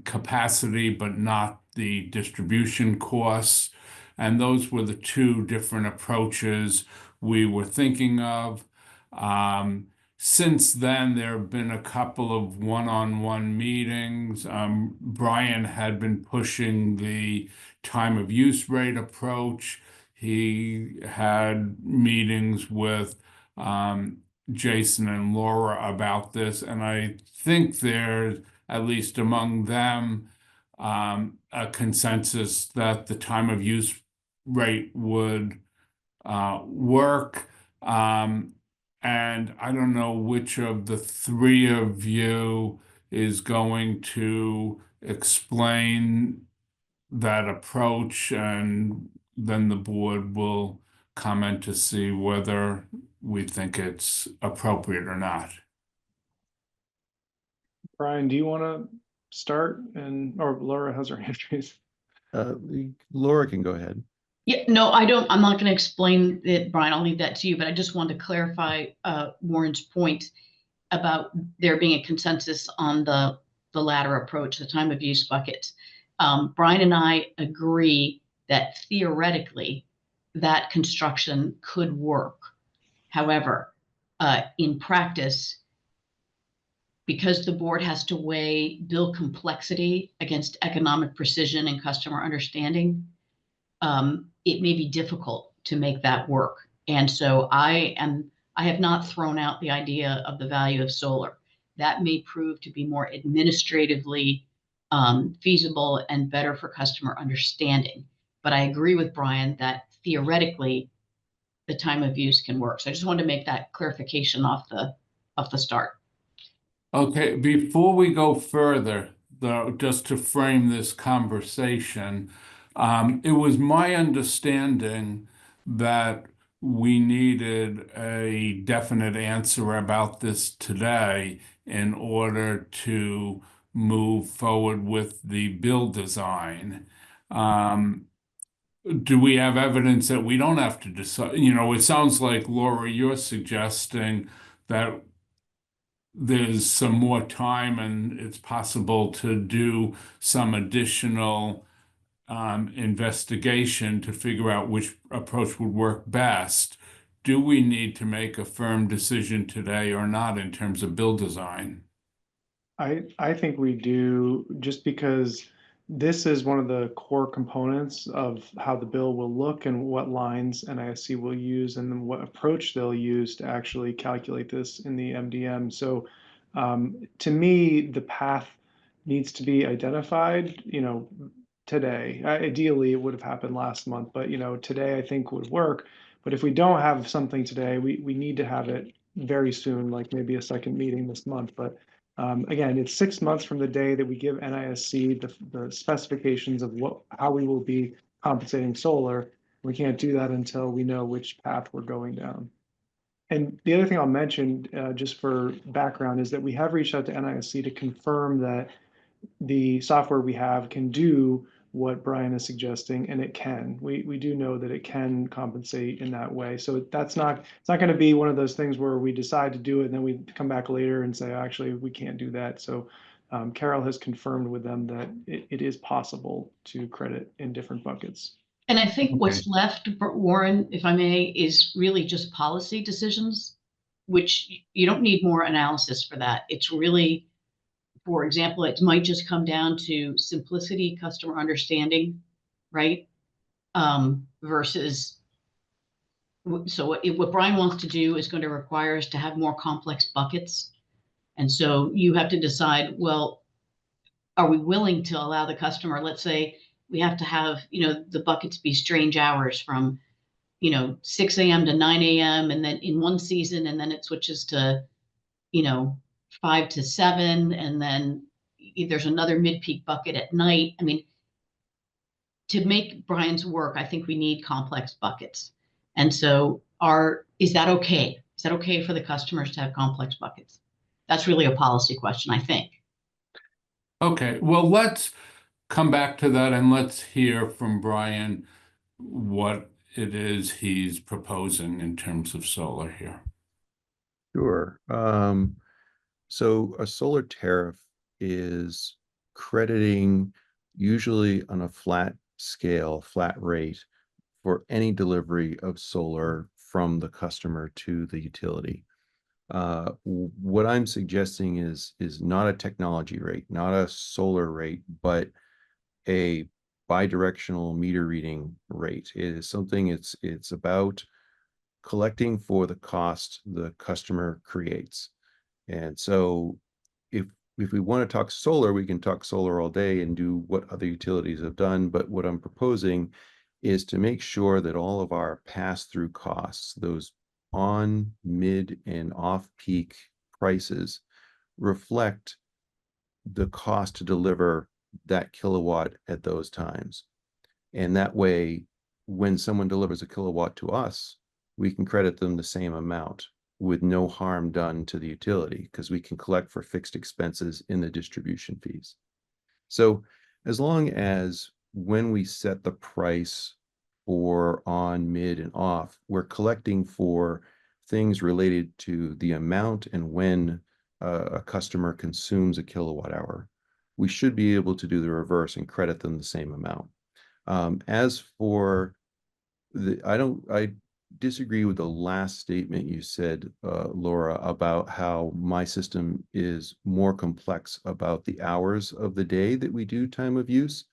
capacity, but not the distribution costs. And those were the 2 different approaches we were thinking of. Since then, there have been a couple of one-on-one meetings. Brian had been pushing the time of use rate approach. He had meetings with Jason and Laura about this, and I think there's, at least among them, a consensus that the time of use rate would work. And I don't know which of the three of you is going to explain that approach, and then the board will comment to see whether we think it's appropriate or not. Brian, do you want to start? Or Laura has her hand raised. Laura can go ahead. Yeah, no, I don't, I'm not going to explain it, Brian. I'll leave that to you, but I just wanted to clarify Warren's point about there being a consensus on the latter approach, the time of use buckets. Brian and I agree that theoretically that construction could work. However, in practice, because the board has to weigh bill complexity against economic precision and customer understanding, it may be difficult to make that work. And so I have not thrown out the idea of the value of solar. That may prove to be more administratively feasible and better for customer understanding. But I agree with Brian that theoretically the time of use can work. So I just wanted to make that clarification off the start. Okay, before we go further, though, just to frame this conversation, it was my understanding that we needed a definite answer about this today in order to move forward with the bill design. Do we have evidence that we don't have to decide? You know, it sounds like, Laura, you're suggesting that there's some more time and it's possible to do some additional investigation to figure out which approach would work best. Do we need to make a firm decision today or not in terms of bill design? I think we do, just because this is one of the core components of how the bill will look and what lines NISC will use and then what approach they'll use to actually calculate this in the MDM. So to me, the path needs to be identified, today. Ideally, it would have happened last month, but today I think would work. But if we don't have something today, we need to have it very soon, like maybe a second meeting this month. But again, it's 6 months from the day that we give NISC the specifications of how we will be compensating solar. We can't do that until we know which path we're going down. And the other thing I'll mention, just for background, is that we have reached out to NISC to confirm that the software we have can do what Brian is suggesting, and it can. We do know that it can compensate in that way. So it's not going to be one of those things where we decide to do it and then we come back later and say, actually, we can't do that. So Carol has confirmed with them that it is possible to credit in different buckets. And I think what's left, Warren, if I may, is really just policy decisions, which you don't need more analysis for that. It's really, for example, it might just come down to simplicity, customer understanding, right? Versus, so what Brian wants to do is going to require us to have more complex buckets. And so you have to decide, well, are we willing to allow the customer, let's say we have to have, the buckets be strange hours from, 6 a.m. to 9 a.m. and then in one season, and then it switches to, 5 to 7, and then there's another mid-peak bucket at night. I mean, to make Brian's work, I think we need complex buckets. And so is that okay? Is that okay for the customers to have complex buckets? That's really a policy question, I think. Okay, well, let's come back to that and let's hear from Brian what it is he's proposing in terms of solar here. Sure. So a solar tariff is crediting usually on a flat scale, flat rate for any delivery of solar from the customer to the utility. What I'm suggesting is not a technology rate, not a solar rate, but a bidirectional meter reading rate. It is something, it's about collecting for the cost the customer creates. And so if we want to talk solar, we can talk solar all day and do what other utilities have done. But what I'm proposing is to make sure that all of our pass-through costs, those on, mid, and off-peak prices reflect the cost to deliver that kilowatt at those times. And that way, when someone delivers a kilowatt to us, we can credit them the same amount with no harm done to the utility, because we can collect for fixed expenses in the distribution fees. So as long as when we set the price for on, mid, and off, we're collecting for things related to the amount and when a customer consumes a kilowatt hour, we should be able to do the reverse and credit them the same amount. As for I disagree with the last statement you said, Laura, about how my system is more complex about the hours of the day that we do time of use.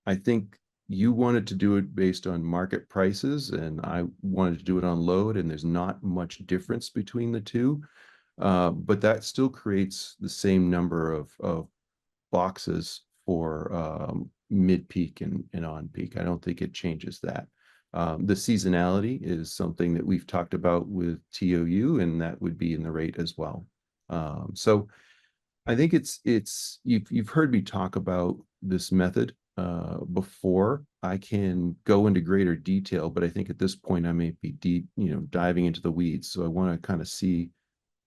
I think you wanted to do it based on market prices, and I wanted to do it on load, and there's not much difference between the two. But that still creates the same number of boxes for mid-peak and on-peak. I don't think it changes that. The seasonality is something that we've talked about with TOU, and that would be in the rate as well. So I think you've heard me talk about this method before. I can go into greater detail, but I think at this point I may be diving into the weeds. So I want to kind of see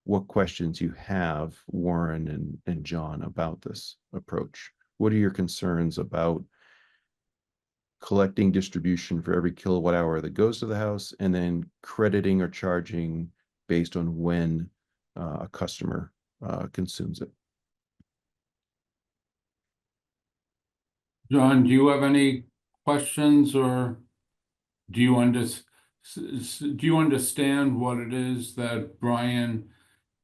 what questions you have, Warren and John, about this approach. What are your concerns about collecting distribution for every kilowatt hour that goes to the house, and then crediting or charging based on when a customer consumes it? John, do you have any questions, or do you understand what it is that Brian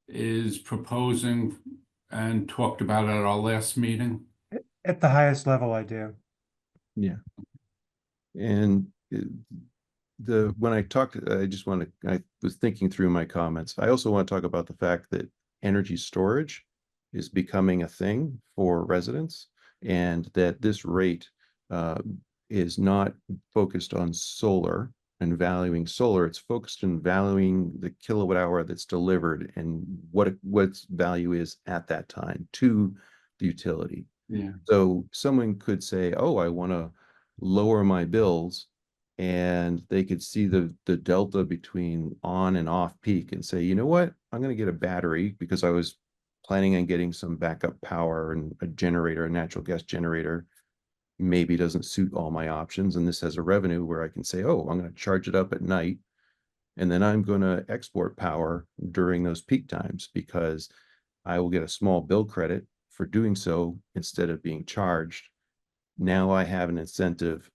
is proposing and talked about at our last meeting? At the highest level, I do. Yeah. And when I talked, I was thinking through my comments. I also want to talk about the fact that energy storage is becoming a thing for residents, and that this rate is not focused on solar and valuing solar. It's focused on valuing the kilowatt hour that's delivered and what its value is at that time to the utility. Yeah. So someone could say, oh, I want to lower my bills, and they could see the delta between on and off peak and say, you know what, I'm going to get a battery because I was planning on getting some backup power, and a generator, a natural gas generator, maybe doesn't suit all my options. And this has a revenue where I can say, oh, I'm going to charge it up at night, and then I'm going to export power during those peak times because I will get a small bill credit for doing so instead of being charged. Now I have an incentive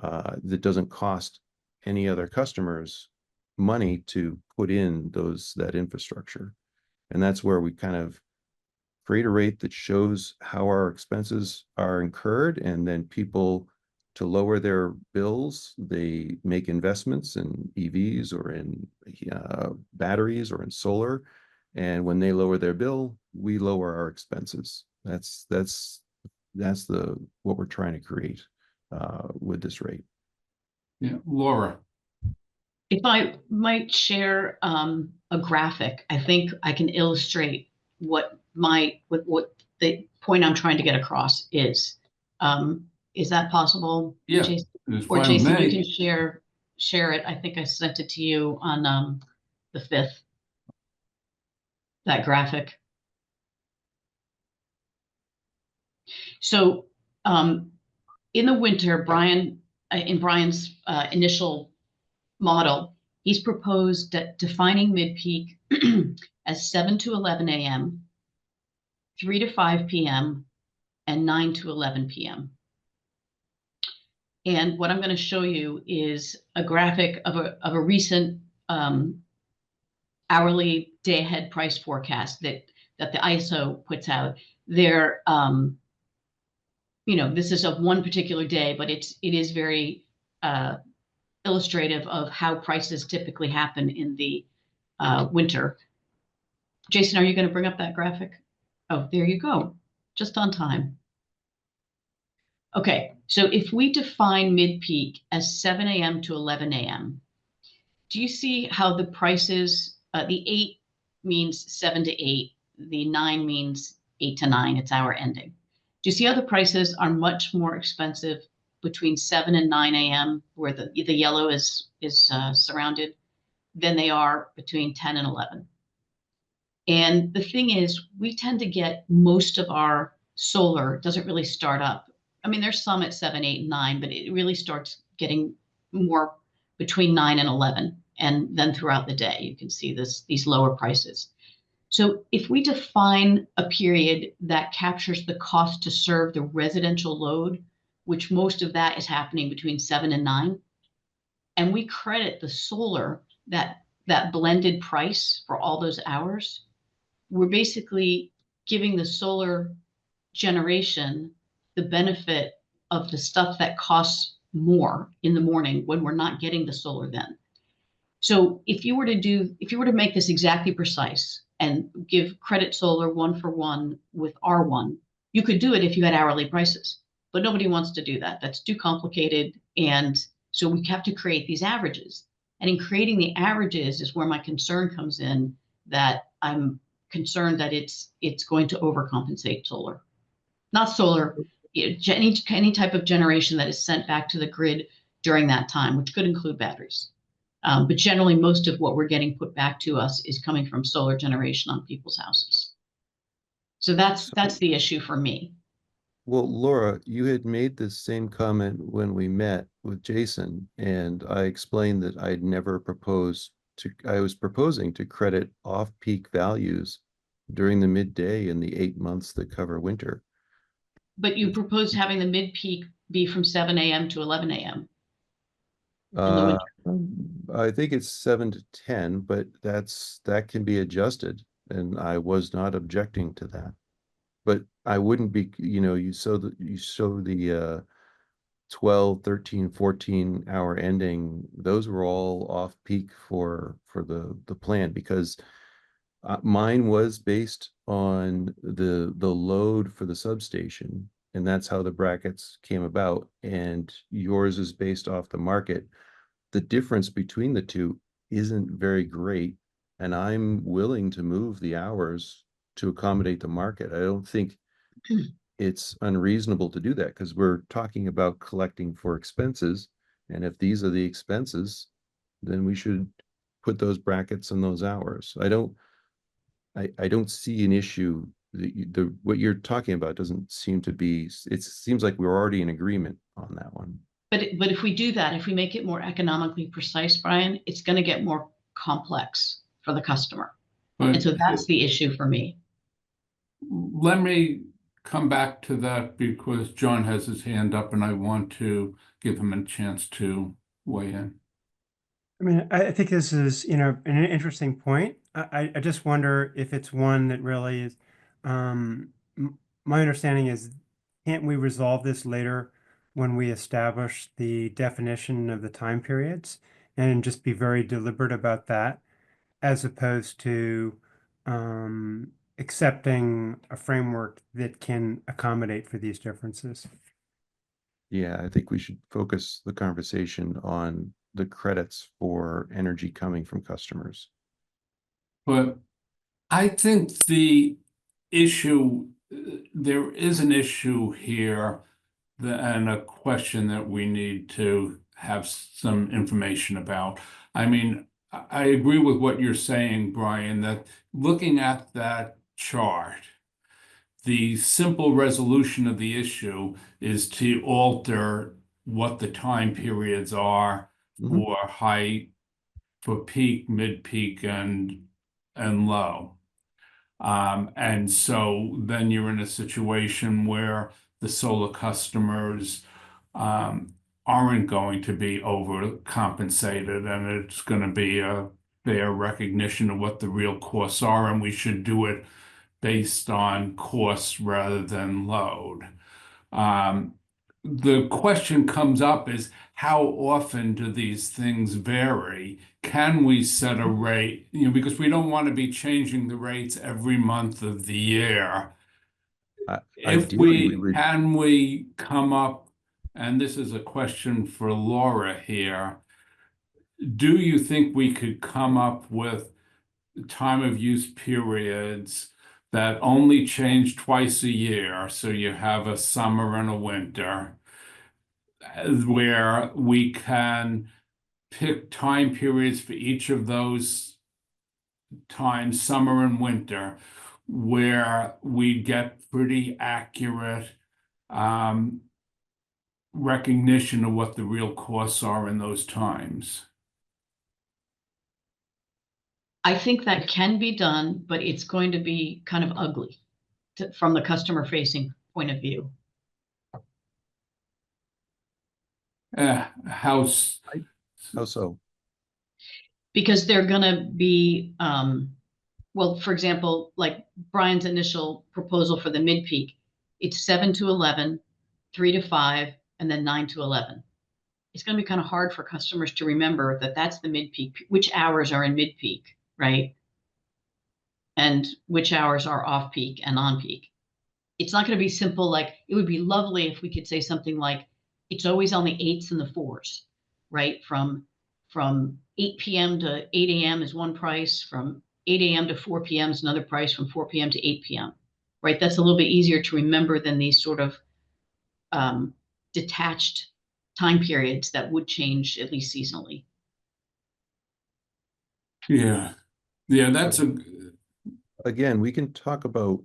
that doesn't cost any other customers money to put in that infrastructure. And that's where we kind of create a rate that shows how our expenses are incurred, and then people, to lower their bills, they make investments in EVs or in batteries or in solar. And when they lower their bill, we lower our expenses. That's what we're trying to create with this rate. Yeah, Laura. If I might share a graphic, I think I can illustrate what the point I'm trying to get across is. Is that possible? Yeah, Jason? it's Or fine with Jason, you me. can share it. I think I sent it to you on the 5th. That graphic. So in the winter, in Brian's initial model, he's proposed that defining mid-peak as 7 to 11 a.m., 3 to 5 p.m., and 9 to 11 p.m. And what I'm going to show you is a graphic of a recent hourly day ahead price forecast that the ISO puts out. They're this is of one particular day, but it is very illustrative of how prices typically happen in the winter. Jason, are you going to bring up that graphic? Oh, there you go. Just on time. Okay, so if we define mid-peak as 7 a.m. to 11 a.m., do you see how the prices, the 8 means 7 to 8, the 9 means 8 to 9, it's hour ending. Do you see how the prices are much more expensive between 7 and 9 a.m., where the yellow is surrounded, than they are between 10 and 11? And the thing is, we tend to get most of our solar doesn't really start up. I mean, there's some at 7, 8, and 9, but it really starts getting more between 9 and 11. And then throughout the day, you can see these lower prices. So if we define a period that captures the cost to serve the residential load, which most of that is happening between 7 and 9, and we credit the solar, that blended price for all those hours, we're basically giving the solar generation the benefit of the stuff that costs more in the morning when we're not getting the solar then. So if you were to make this exactly precise and give credit solar 1-for-1 with R1, you could do it if you had hourly prices, but nobody wants to do that. That's too complicated. And so we have to create these averages. And in creating the averages is where my concern comes in, that I'm concerned that it's going to overcompensate solar. Not solar, any type of generation that is sent back to the grid during that time, which could include batteries. But generally, most of what we're getting put back to us is coming from solar generation on people's houses. So that's the issue for me. Well, Laura, you had made this same comment when we met with Jason, and I explained that I'd never proposed I was proposing to credit off-peak values during the midday in the 8 months that cover winter. But you proposed having the mid-peak be from 7 a.m. to 11 a.m. in the winter. I think it's 7 to 10, but that can be adjusted, and I was not objecting to that. But I wouldn't be, you show the 12, 13, 14 hour ending, those were all off peak for the plan, because mine was based on the load for the substation, and that's how the brackets came about, and yours is based off the market. The difference between the two isn't very great, and I'm willing to move the hours to accommodate the market. I don't think it's unreasonable to do that, because we're talking about collecting for expenses. And if these are the expenses, then we should put those brackets in those hours. I don't see an issue. What you're talking about doesn't seem to be, it seems like we're already in agreement on that one. But if we do that, if we make it more economically precise, Brian, it's going to get more complex for the customer. And so that's the issue for me. Let me come back to that, because John has his hand up and I want to give him a chance to weigh in. I mean, I think this is, an interesting point. I just wonder if it's one that really is, my understanding is, can't we resolve this later when we establish the definition of the time periods and just be very deliberate about that, as opposed to accepting a framework that can accommodate for these differences? Yeah, I think we should focus the conversation on the credits for energy coming from customers. But I think the issue, there is an issue here and a question that we need to have some information about. I mean, I agree with what you're saying, Brian, that looking at that chart, the simple resolution of the issue is to alter what the time periods are for for peak, mid-peak, and low. And so then you're in a situation where the solar customers aren't going to be overcompensated, and it's going to be a fair recognition of what the real costs are, and we should do it based on costs rather than load. The question comes up is, how often do these things vary? Can we set a rate? Because we don't want to be changing the rates every month of the year. Can we come up, and this is a question for Laura here, do you think we could come up with time of use periods that only change twice a year? So you have a summer and a winter, where we can pick time periods for each of those times, summer and winter, where we get pretty accurate recognition of what the real costs are in those times. I think that can be done, but it's going to be kind of ugly from the customer facing point of view. How so? Because they're gonna be, well, for example, like Brian's initial proposal for the mid-peak, it's 7 to 11, 3 to 5, and then 9 to 11. It's gonna be kind of hard for customers to remember that that's the mid-peak, which hours are in mid-peak, right? And which hours are off-peak and on-peak. It's not gonna be simple, like, it would be lovely if we could say something like, it's always on the 8s and the 4s, right? From 8 p.m. to 8 a.m. is one price, from 8 a.m. to 4 p.m. is another price, from 4 p.m. to 8 p.m., right? That's a little bit easier to remember than these sort of detached time periods that would change at least seasonally. Yeah, that's again, we can talk about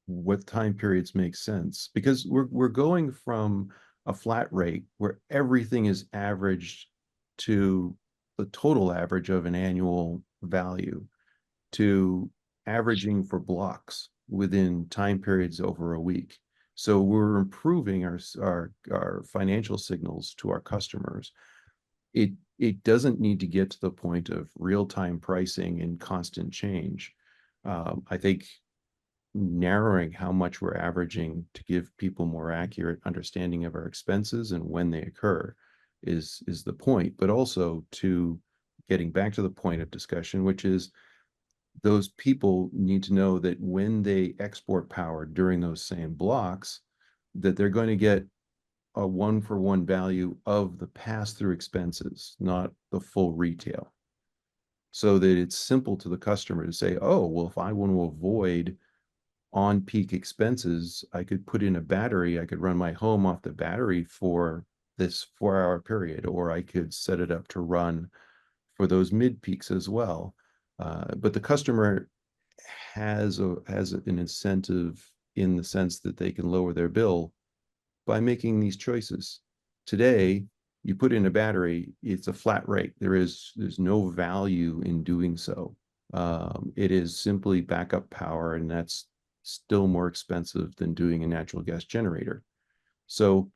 what time periods make sense, because we're going from a flat rate where everything is averaged to the total average of an annual value to averaging for blocks within time periods over a week. So we're improving our financial signals to our customers. It doesn't need to get to the point of real-time pricing and constant change. I think narrowing how much we're averaging to give people more accurate understanding of our expenses and when they occur is the point, but also to getting back to the point of discussion, which is those people need to know that when they export power during those same blocks, that they're going to get a one-for-one value of the pass-through expenses, not the full retail. So that it's simple to the customer to say, oh, well, if I want to avoid on-peak expenses, I could put in a battery, I could run my home off the battery for this 4-hour period, or I could set it up to run for those mid-peaks as well. But the customer has an incentive in the sense that they can lower their bill by making these choices. Today, you put in a battery, it's a flat rate. There's no value in doing so. It is simply backup power, and that's still more expensive than doing a natural gas generator. So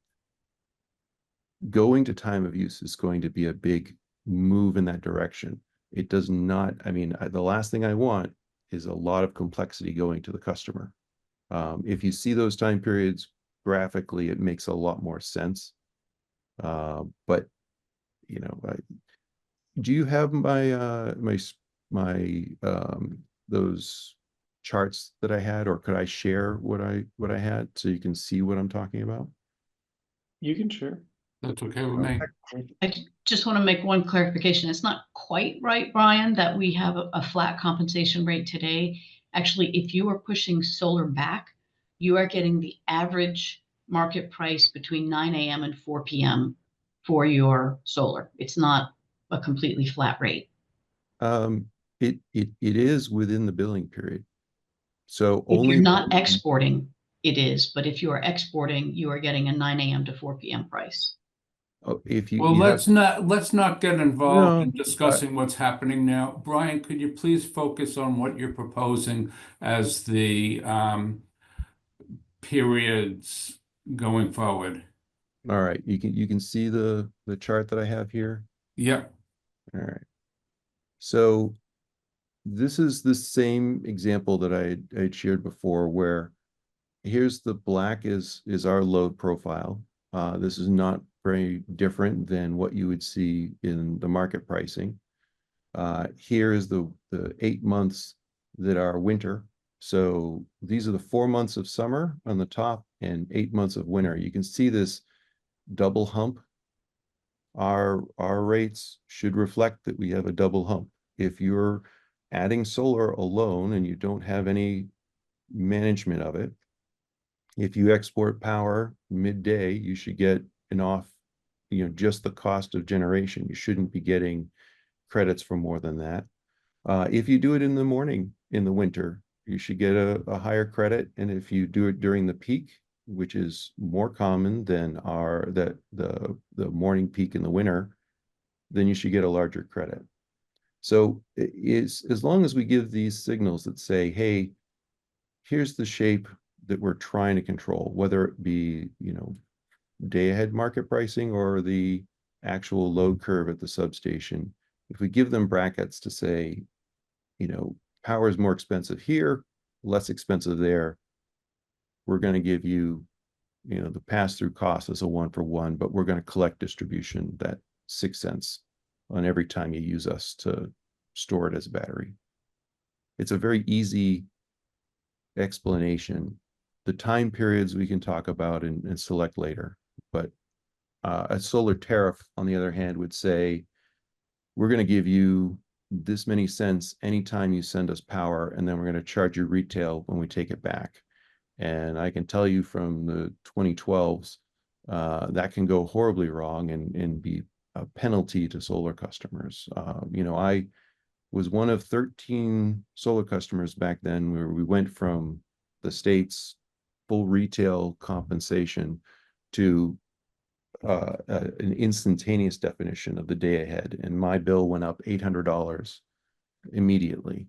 going to time of use is going to be a big move in that direction. It does not, I mean, the last thing I want is a lot of complexity going to the customer. If you see those time periods graphically, it makes a lot more sense. But you know, do you have my those charts that I had, or could I share what I had so you can see what I'm talking about? You can share. That's okay with me. I just want to make one clarification. It's not quite right, Brian, that we have a flat compensation rate today. Actually, if you are pushing solar back, you are getting the average market price between 9 a.m. and 4 p.m. for your solar. It's not a completely flat rate. It is within the billing period. So if only you're not exporting, it is. But if you are exporting, you are getting a 9 a.m. to 4 p.m. price. If you, well, you let's not get involved No, in discussing what's happening now. Brian, could you please focus on what you're proposing as the periods going forward? all right, you can see the chart that I have here. Yep. All right. So this is the same example that I shared before, where here's the black is our load profile. This is not very different than what you would see in the market pricing. Here is the 8 months that are winter. So these are the 4 months of summer on the top and 8 months of winter. You can see this double hump our rates should reflect that we have a double hump. If you're adding solar alone and you don't have any management of it, if you export power midday, you should get an off, just the cost of generation. You shouldn't be getting credits for more than that. If you do it in the morning in the winter, you should get a higher credit. And if you do it during the peak, which is more common than the morning peak in the winter, then you should get a larger credit. So as long as we give these signals that say, hey, here's the shape that we're trying to control, whether it be, day ahead market pricing or the actual load curve at the substation, if we give them brackets to say, power is more expensive here, less expensive there, we're going to give you, the pass-through cost as a 1-for-1, but we're going to collect distribution that 6 cents on every time you use us to store it as a battery. It's a very easy explanation. The time periods we can talk about and select later, but a solar tariff, on the other hand, would say, we're going to give you this many cents anytime you send us power, and then we're going to charge you retail when we take it back. And I can tell you from the 2012s, that can go horribly wrong and be a penalty to solar customers. I was one of 13 solar customers back then where we went from the state's full retail compensation to an instantaneous definition of the day ahead. And my bill went up $800 immediately.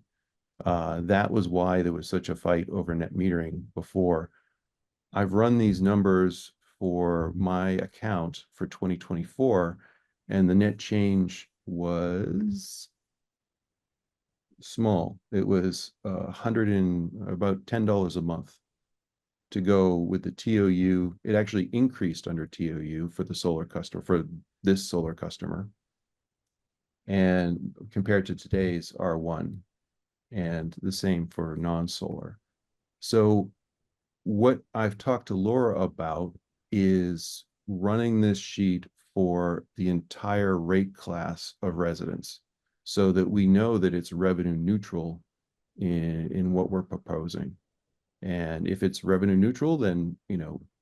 That was why there was such a fight over net metering before. I've run these numbers for my account for 2024, and the net change was small. It was about $10 a month to go with the TOU. It actually increased under TOU for the solar customer, for this solar customer, and compared to today's R1, and the same for non-solar. So what I've talked to Laura about is running this sheet for the entire rate class of residents so that we know that it's revenue neutral in what we're proposing. And if it's revenue neutral, then,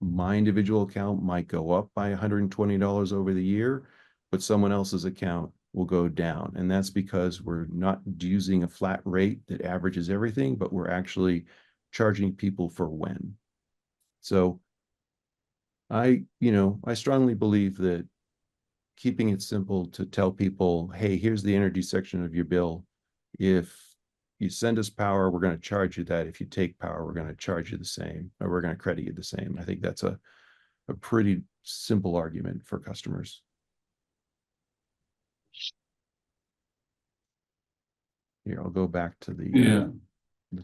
my individual account might go up by $120 over the year, but someone else's account will go down. And that's because we're not using a flat rate that averages everything, but we're actually charging people for when. So I strongly believe that keeping it simple to tell people, hey, here's the energy section of your bill. If you send us power, we're going to charge you that. If you take power, we're going to charge you the same, or we're going to credit you the same. I think that's a pretty simple argument for customers. Here, I'll go back to the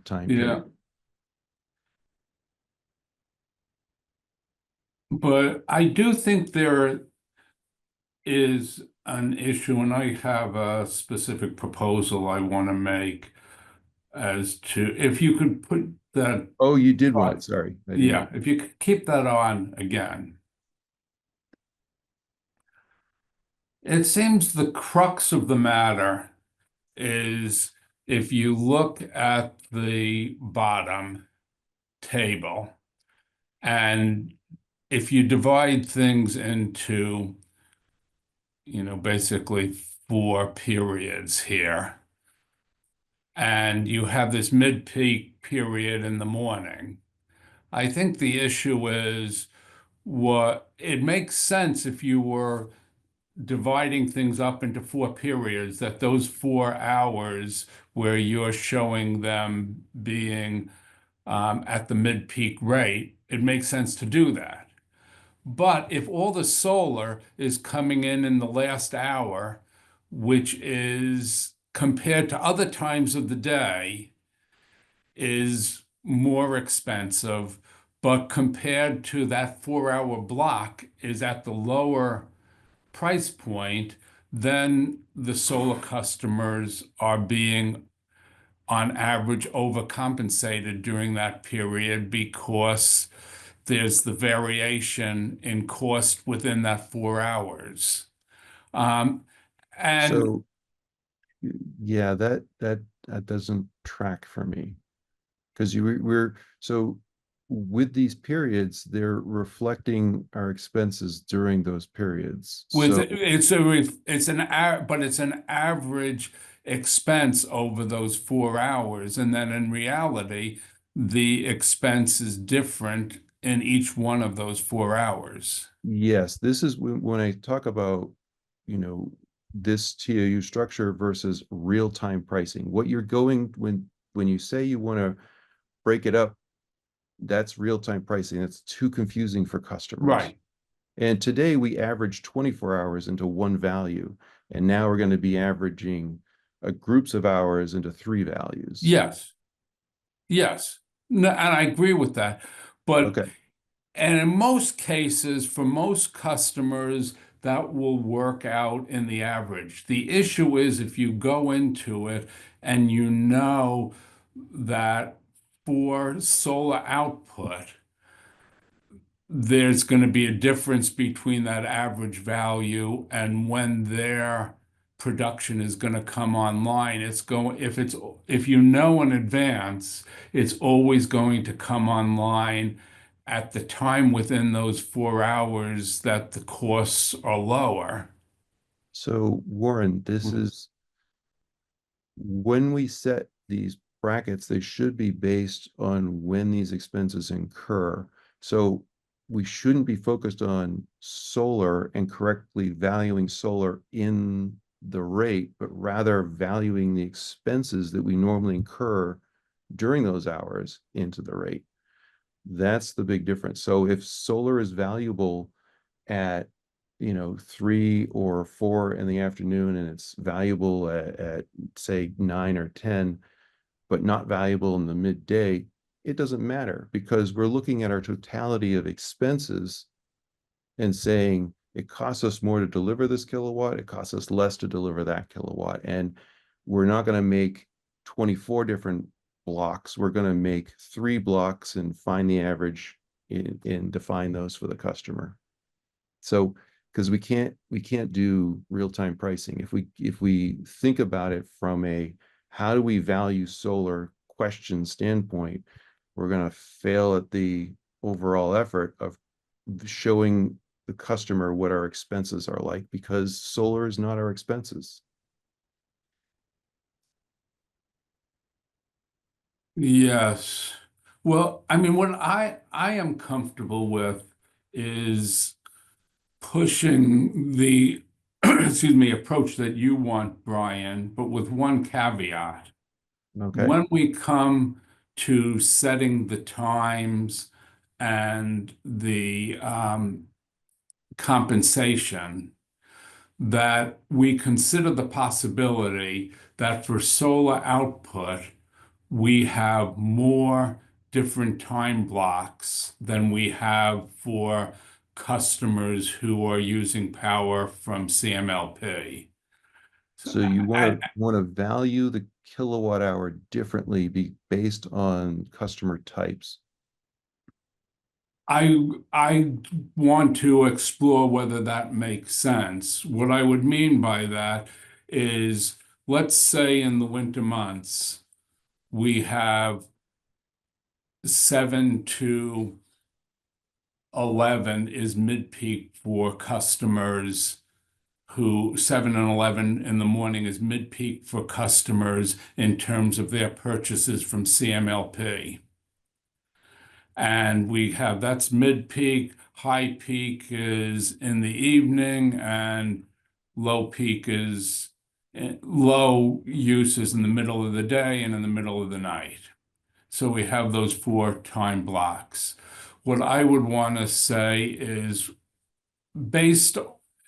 time period. But I do think there is an issue, and I have a specific proposal I want to make as to if you could put that. Oh, you did one. Sorry. Yeah, if you could keep that on again. It seems the crux of the matter is if you look at the bottom table, and if you divide things into, basically 4 periods here, and you have this mid-peak period in the morning, I think the issue is it makes sense if you were dividing things up into 4 periods, that those 4 hours where you're showing them being at the mid-peak rate, it makes sense to do that. But if all the solar is coming in the last hour, which is compared to other times of the day, is more expensive, but compared to that 4-hour block is at the lower price point, then the solar customers are being, on average, overcompensated during that period because there's the variation in cost within that 4 hours. And So, yeah, that doesn't track for me. Because we're, so with these periods, they're reflecting our expenses during those periods. with So, but it's an average expense over those 4 hours, and then in reality, the expense is different in each one of those 4 hours. yes, this is when I talk about, you know, this TOU structure versus real-time pricing. What you're going, when you say you want to break it up, that's real-time pricing. That's too confusing for customers. Right. And today we average 24 hours into one value, and now we're going to be averaging groups of hours into 3 values. Yes. Yes. No, and I agree with that. But Okay. and in most cases, for most customers, that will work out in the average. The issue is if you go into it and you know that for solar output, there's going to be a difference between that average value and when their production is going to come online. If you know in advance, it's always going to come online at the time within those 4 hours that the costs are lower. So Warren, this is when we set these brackets, they should be based on when these expenses incur. So we shouldn't be focused on solar and correctly valuing solar in the rate, but rather valuing the expenses that we normally incur during those hours into the rate. That's the big difference. So if solar is valuable at 3 or 4 in the afternoon, and it's valuable at say 9 or 10, but not valuable in the midday, it doesn't matter because we're looking at our totality of expenses and saying it costs us more to deliver this kilowatt, it costs us less to deliver that kilowatt. And we're not going to make 24 different blocks. We're going to make 3 blocks and find the average and define those for the customer. So, because we can't do real-time pricing. If we think about it from a how do we value solar question standpoint, we're going to fail at the overall effort of showing the customer what our expenses are like because solar is not our expenses. Yes. Well, I mean, what I am comfortable with is pushing the excuse me, approach that you want, Brian, but with one caveat. Okay. When we come to setting the times and the compensation, that we consider the possibility that for solar output, we have more different time blocks than we have for customers who are using power from CMLP. So you want to value the kilowatt hour differently based on customer types. I want to explore whether that makes sense. What I would mean by that is, let's say in the winter months, we have 7 to 11 is mid-peak for customers 7 and 11 in the morning is mid-peak for customers in terms of their purchases from CMLP. And that's mid-peak, high peak is in the evening, and low use is in the middle of the day and in the middle of the night. So we have those 4 time blocks. What I would want to say is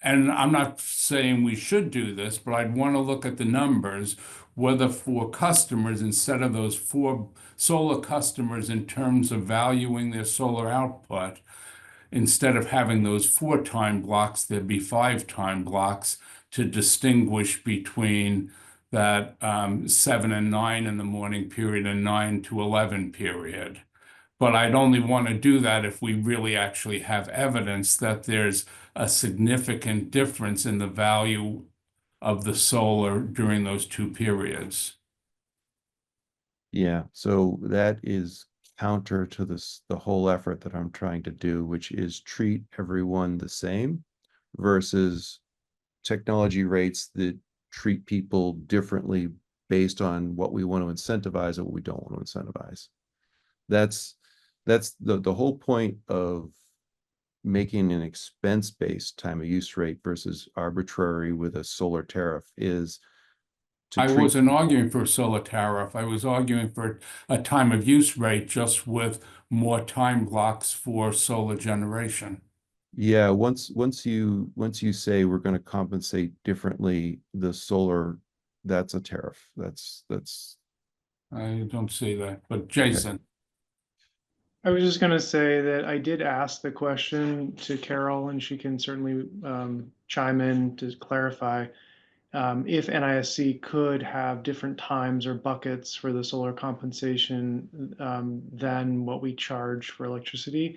and I'm not saying we should do this, but I'd want to look at the numbers, whether for customers, instead of those 4 solar customers in terms of valuing their solar output, instead of having those 4 time blocks, there'd be 5 time blocks to distinguish between that 7 and 9 in the morning period and 9 to 11 period. But I'd only want to do that if we really actually have evidence that there's a significant difference in the value of the solar during those 2 periods. Yeah, so that is counter to the whole effort that I'm trying to do, which is treat everyone the same versus technology rates that treat people differently based on what we want to incentivize and what we don't want to incentivize. That's the whole point of making an expense-based time of use rate versus arbitrary with a solar tariff is to I treat. wasn't arguing for a solar tariff. I was arguing for a time of use rate just with more time blocks for solar generation. Yeah, once you say we're going to compensate differently, the solar, that's a tariff. That's I don't see that, but Jason. I was just gonna say that I did ask the question to Carol, and she can certainly chime in to clarify. If NISC could have different times or buckets for the solar compensation than what we charge for electricity.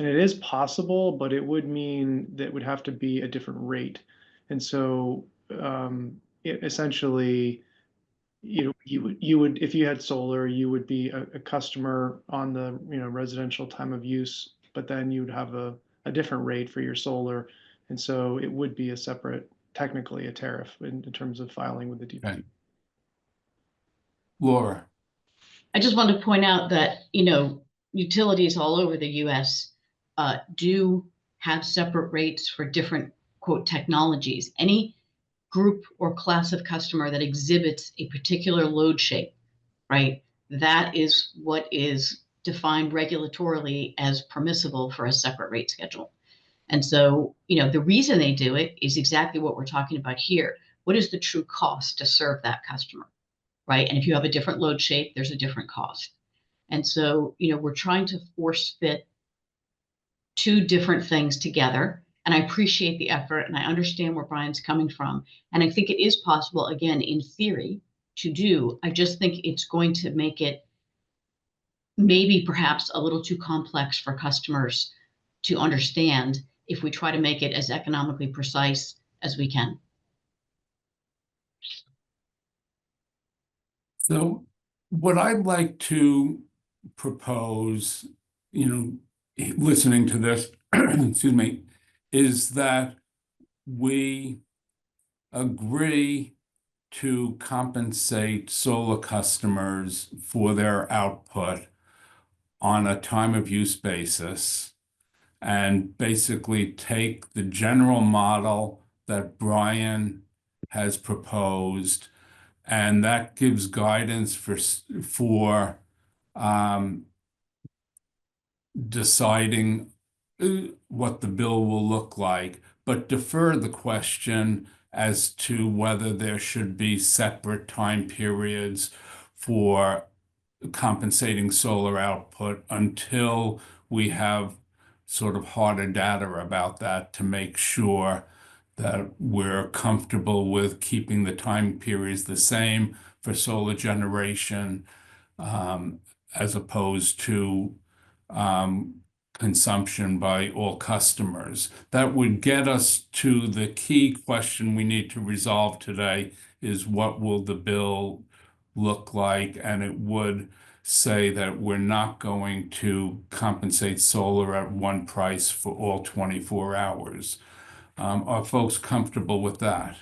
And it is possible, but it would mean that it would have to be a different rate. And so it essentially, you would if you had solar, you would be a customer on the residential time of use, but then you'd have a different rate for your solar, and so it would be a separate, technically a tariff in terms of filing with the DPU. Okay. Laura. I just wanted to point out that, utilities all over the US do have separate rates for different, quote, technologies. Any group or class of customer that exhibits a particular load shape, right? That is what is defined regulatorily as permissible for a separate rate schedule. And so, the reason they do it is exactly what we're talking about here. What is the true cost to serve that customer, right? And if you have a different load shape, there's a different cost. And so, we're trying to force fit 2 different things together. And I appreciate the effort and I understand where Brian's coming from. And I think it is possible, again, in theory, to do. I just think it's going to make it maybe perhaps a little too complex for customers to understand if we try to make it as economically precise as we can. So what I'd like to propose, listening to this, excuse me, is that we agree to compensate solar customers for their output on a time of use basis and basically take the general model that Brian has proposed, and that gives guidance for deciding what the bill will look like, but defer the question as to whether there should be separate time periods for compensating solar output until we have sort of harder data about that to make sure that we're comfortable with keeping the time periods the same for solar generation as opposed to consumption by all customers. That would get us to the key question we need to resolve today is what will the bill look like? And it would say that we're not going to compensate solar at one price for all 24 hours. Are folks comfortable with that?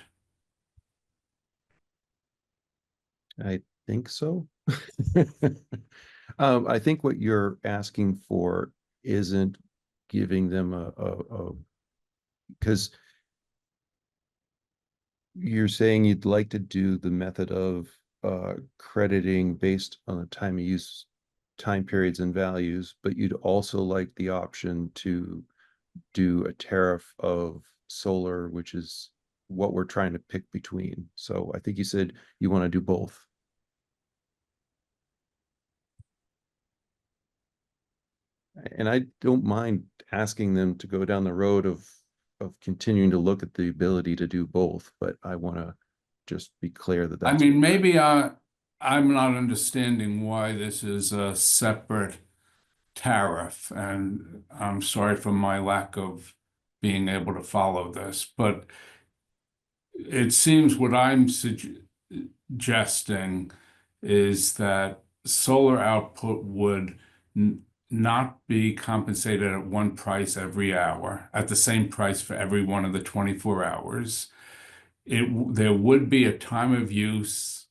I think so. I think what you're asking for isn't giving them because you're saying you'd like to do the method of crediting based on the time of use, time periods and values, but you'd also like the option to do a tariff of solar, which is what we're trying to pick between. So I think you said you want to do both. And I don't mind asking them to go down the road of continuing to look at the ability to do both, but I want to just be clear that that's. I mean, maybe I'm not understanding why this is a separate tariff, and I'm sorry for my lack of being able to follow this, but it seems what I'm suggesting is that solar output would not be compensated at one price every hour, at the same price for every one of the 24 hours. There would be a time of use,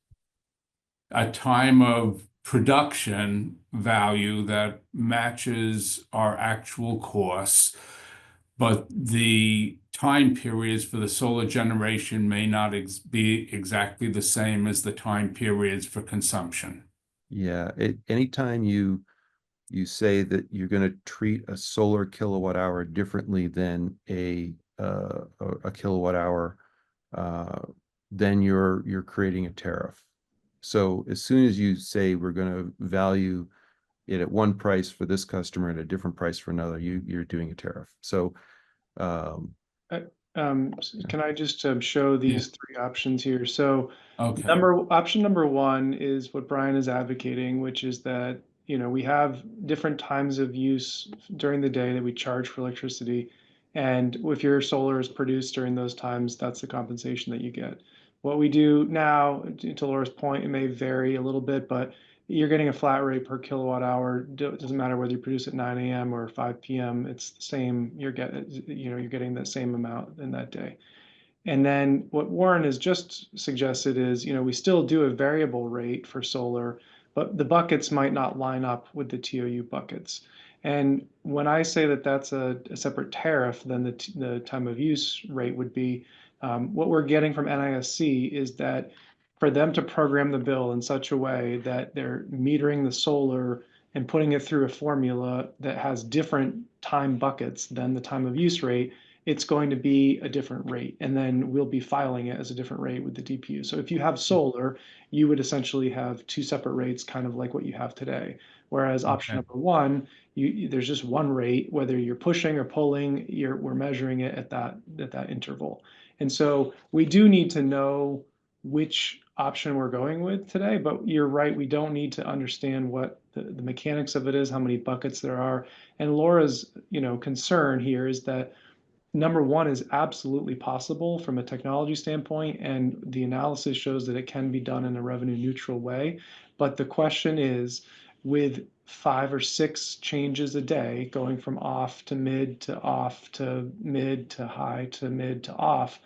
a time of production value that matches our actual costs, but the time periods for the solar generation may not be exactly the same as the time periods for consumption. Yeah, anytime you say that you're going to treat a solar kilowatt hour differently than a kilowatt hour, then you're creating a tariff. So as soon as you say we're going to value it at one price for this customer and a different price for another, you're doing a tariff. So can I just show these three options here? So Okay. option number one is what Brian is advocating, which is that, we have different times of use during the day that we charge for electricity. And if your solar is produced during those times, that's the compensation that you get. What we do now, to Laura's point, it may vary a little bit, but you're getting a flat rate per kilowatt hour. It doesn't matter whether you produce at 9 a.m. or 5 p.m. It's the same. You're getting the same amount in that day. And then what Warren has just suggested is, we still do a variable rate for solar, but the buckets might not line up with the TOU buckets. And when I say that that's a separate tariff, then the time of use rate would be, what we're getting from NISC is that for them to program the bill in such a way that they're metering the solar and putting it through a formula that has different time buckets than the time of use rate, it's going to be a different rate. And then we'll be filing it as a different rate with the DPU. So if you have solar, you would essentially have two separate rates, kind of like what you have today. Whereas option number one, there's just one rate, whether you're pushing or pulling, we're measuring it at that interval. And so we do need to know which option we're going with today, but you're right, we don't need to understand what the mechanics of it is, how many buckets there are. And Laura's, concern here is that number one is absolutely possible from a technology standpoint, and the analysis shows that it can be done in a revenue neutral way. But the question is, with 5 or 6 changes a day, going from off to mid to off to mid to high to mid to off,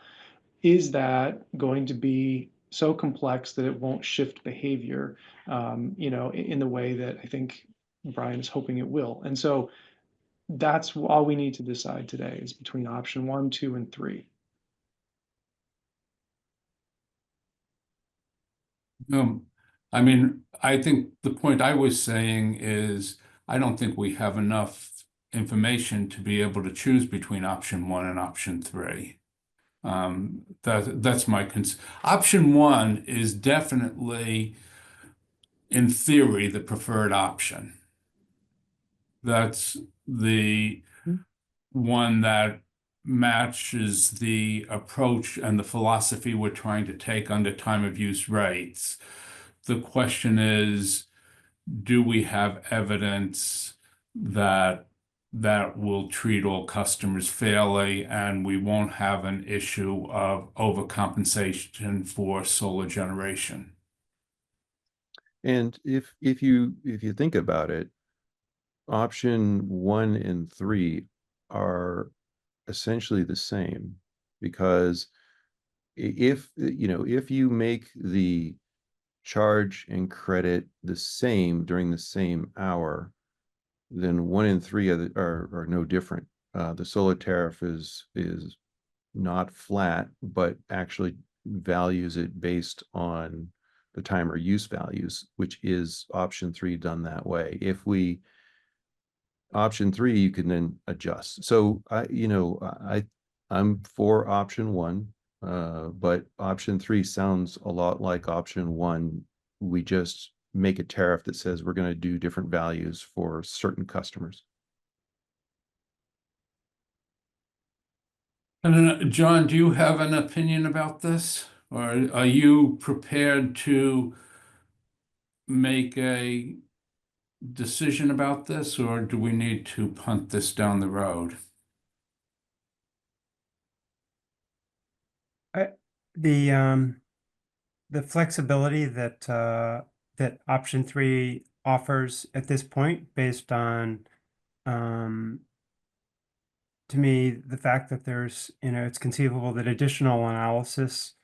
is that going to be so complex that it won't shift behavior, in the way that I think Brian is hoping it will? And so that's all we need to decide today, is between option 1, 2, and 3. I mean, I think the point I was saying is I don't think we have enough information to be able to choose between option 1 and option 3. That's my concern. Option 1 is definitely, in theory, the preferred option. That's the one that matches the approach and the philosophy we're trying to take under time of use rates. The question is, do we have evidence that will treat all customers fairly and we won't have an issue of overcompensation for solar generation? And if you think about it, option 1 and 3 are essentially the same, because if you make the charge and credit the same during the same hour, then 1 and 3 are no different. The solar tariff is not flat, but actually values it based on the timer use values, which is option 3 done that way. Option 3, you can then adjust. So I'm for option 1, but option 3 sounds a lot like option 1. We just make a tariff that says we're going to do different values for certain customers. And John, do you have an opinion about this? Or are you prepared to make a decision about this, or do we need to punt this down the road? The flexibility that that option 3 offers at this point, based on to me, the fact that there's, it's conceivable that additional analysis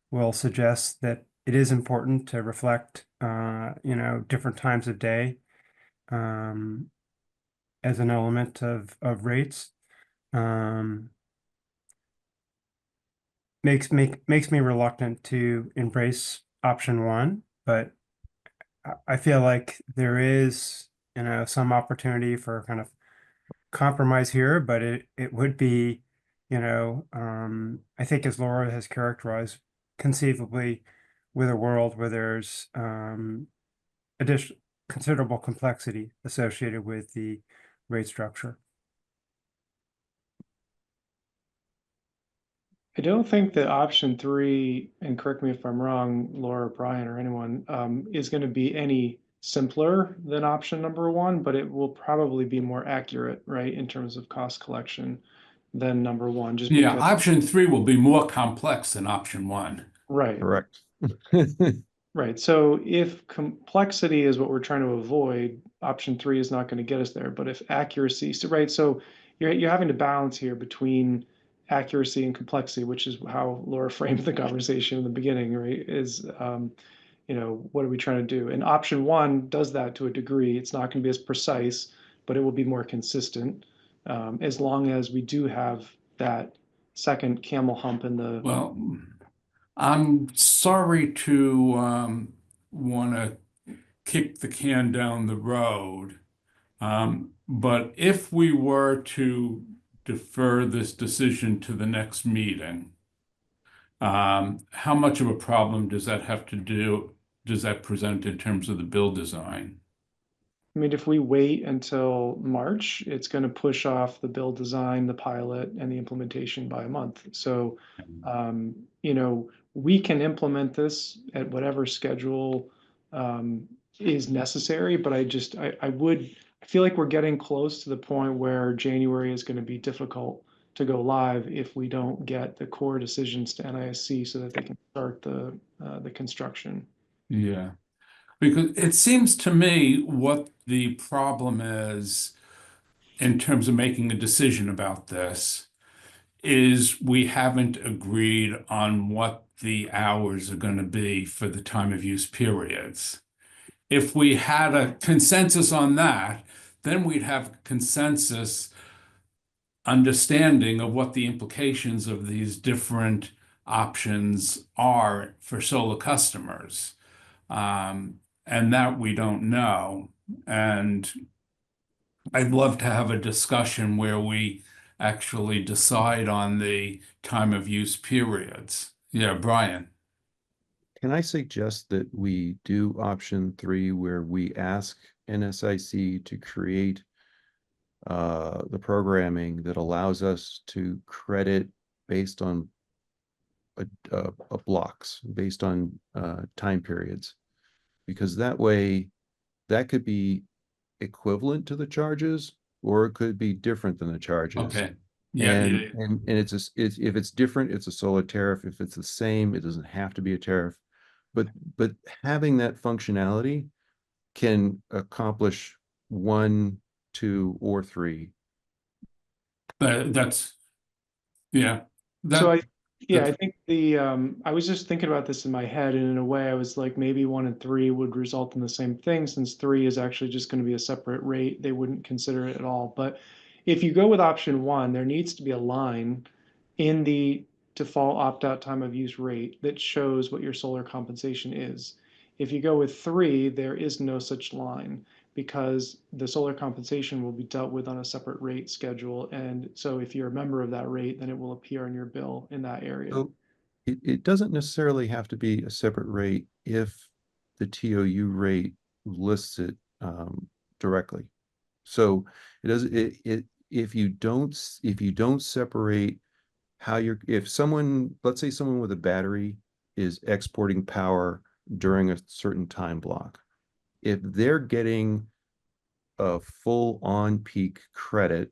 will suggest that it is important to reflect, different times of day as an element of rates. Makes me reluctant to embrace option 1, but I feel like there is, some opportunity for kind of compromise here, but it would be, I think, as Laura has characterized, conceivably with a world where there's additional considerable complexity associated with the rate structure. I don't think that option 3, and correct me if I'm wrong, Laura, Brian, or anyone, is going to be any simpler than option number 1, but it will probably be more accurate, right, in terms of cost collection than number 1. Just Yeah, because, option 3 will be more complex than option 1. right. Correct. Right. So if complexity is what we're trying to avoid, option 3 is not going to get us there. But if accuracy, so right, so you're having to balance here between accuracy and complexity, which is how Laura framed the conversation in the beginning, right? Is what are we trying to do? And option 1 does that to a degree. It's not going to be as precise, but it will be more consistent, as long as we do have that second camel hump in the. Well, I'm sorry to want to kick the can down the road, but if we were to defer this decision to the next meeting, how much of a problem does that present in terms of the bill design? I mean, if we wait until March, it's going to push off the build design, the pilot, and the implementation by a month. So, we can implement this at whatever schedule is necessary, but I feel like we're getting close to the point where January is going to be difficult to go live if we don't get the core decisions to NISC so that they can start the construction. Yeah. Because it seems to me what the problem is in terms of making a decision about this is we haven't agreed on what the hours are going to be for the time of use periods. If we had a consensus on that, then we'd have consensus understanding of what the implications of these different options are for solar customers. And that we don't know. And I'd love to have a discussion where we actually decide on the time of use periods. Yeah, Brian. Can I suggest that we do option 3 where we ask NSIC to create the programming that allows us to credit based on blocks, based on time periods? Because that way, that could be equivalent to the charges, or it could be different than the charges. Okay. Yeah. And if it's different, it's a solar tariff. If it's the same, it doesn't have to be a tariff. But having that functionality can accomplish 1, 2, or 3. That's yeah. So I think I was just thinking about this in my head, and in a way I was like, maybe 1 and 3 would result in the same thing, since 3 is actually just going to be a separate rate. They wouldn't consider it at all. But if you go with option 1, there needs to be a line in the default opt-out time of use rate that shows what your solar compensation is. If you go with 3, there is no such line, because the solar compensation will be dealt with on a separate rate schedule. And so if you're a member of that rate, then it will appear on your bill in that area. So it doesn't necessarily have to be a separate rate if the TOU rate lists it directly. So it does if you don't separate how if someone, let's say someone with a battery is exporting power during a certain time block, if they're getting a full on-peak credit,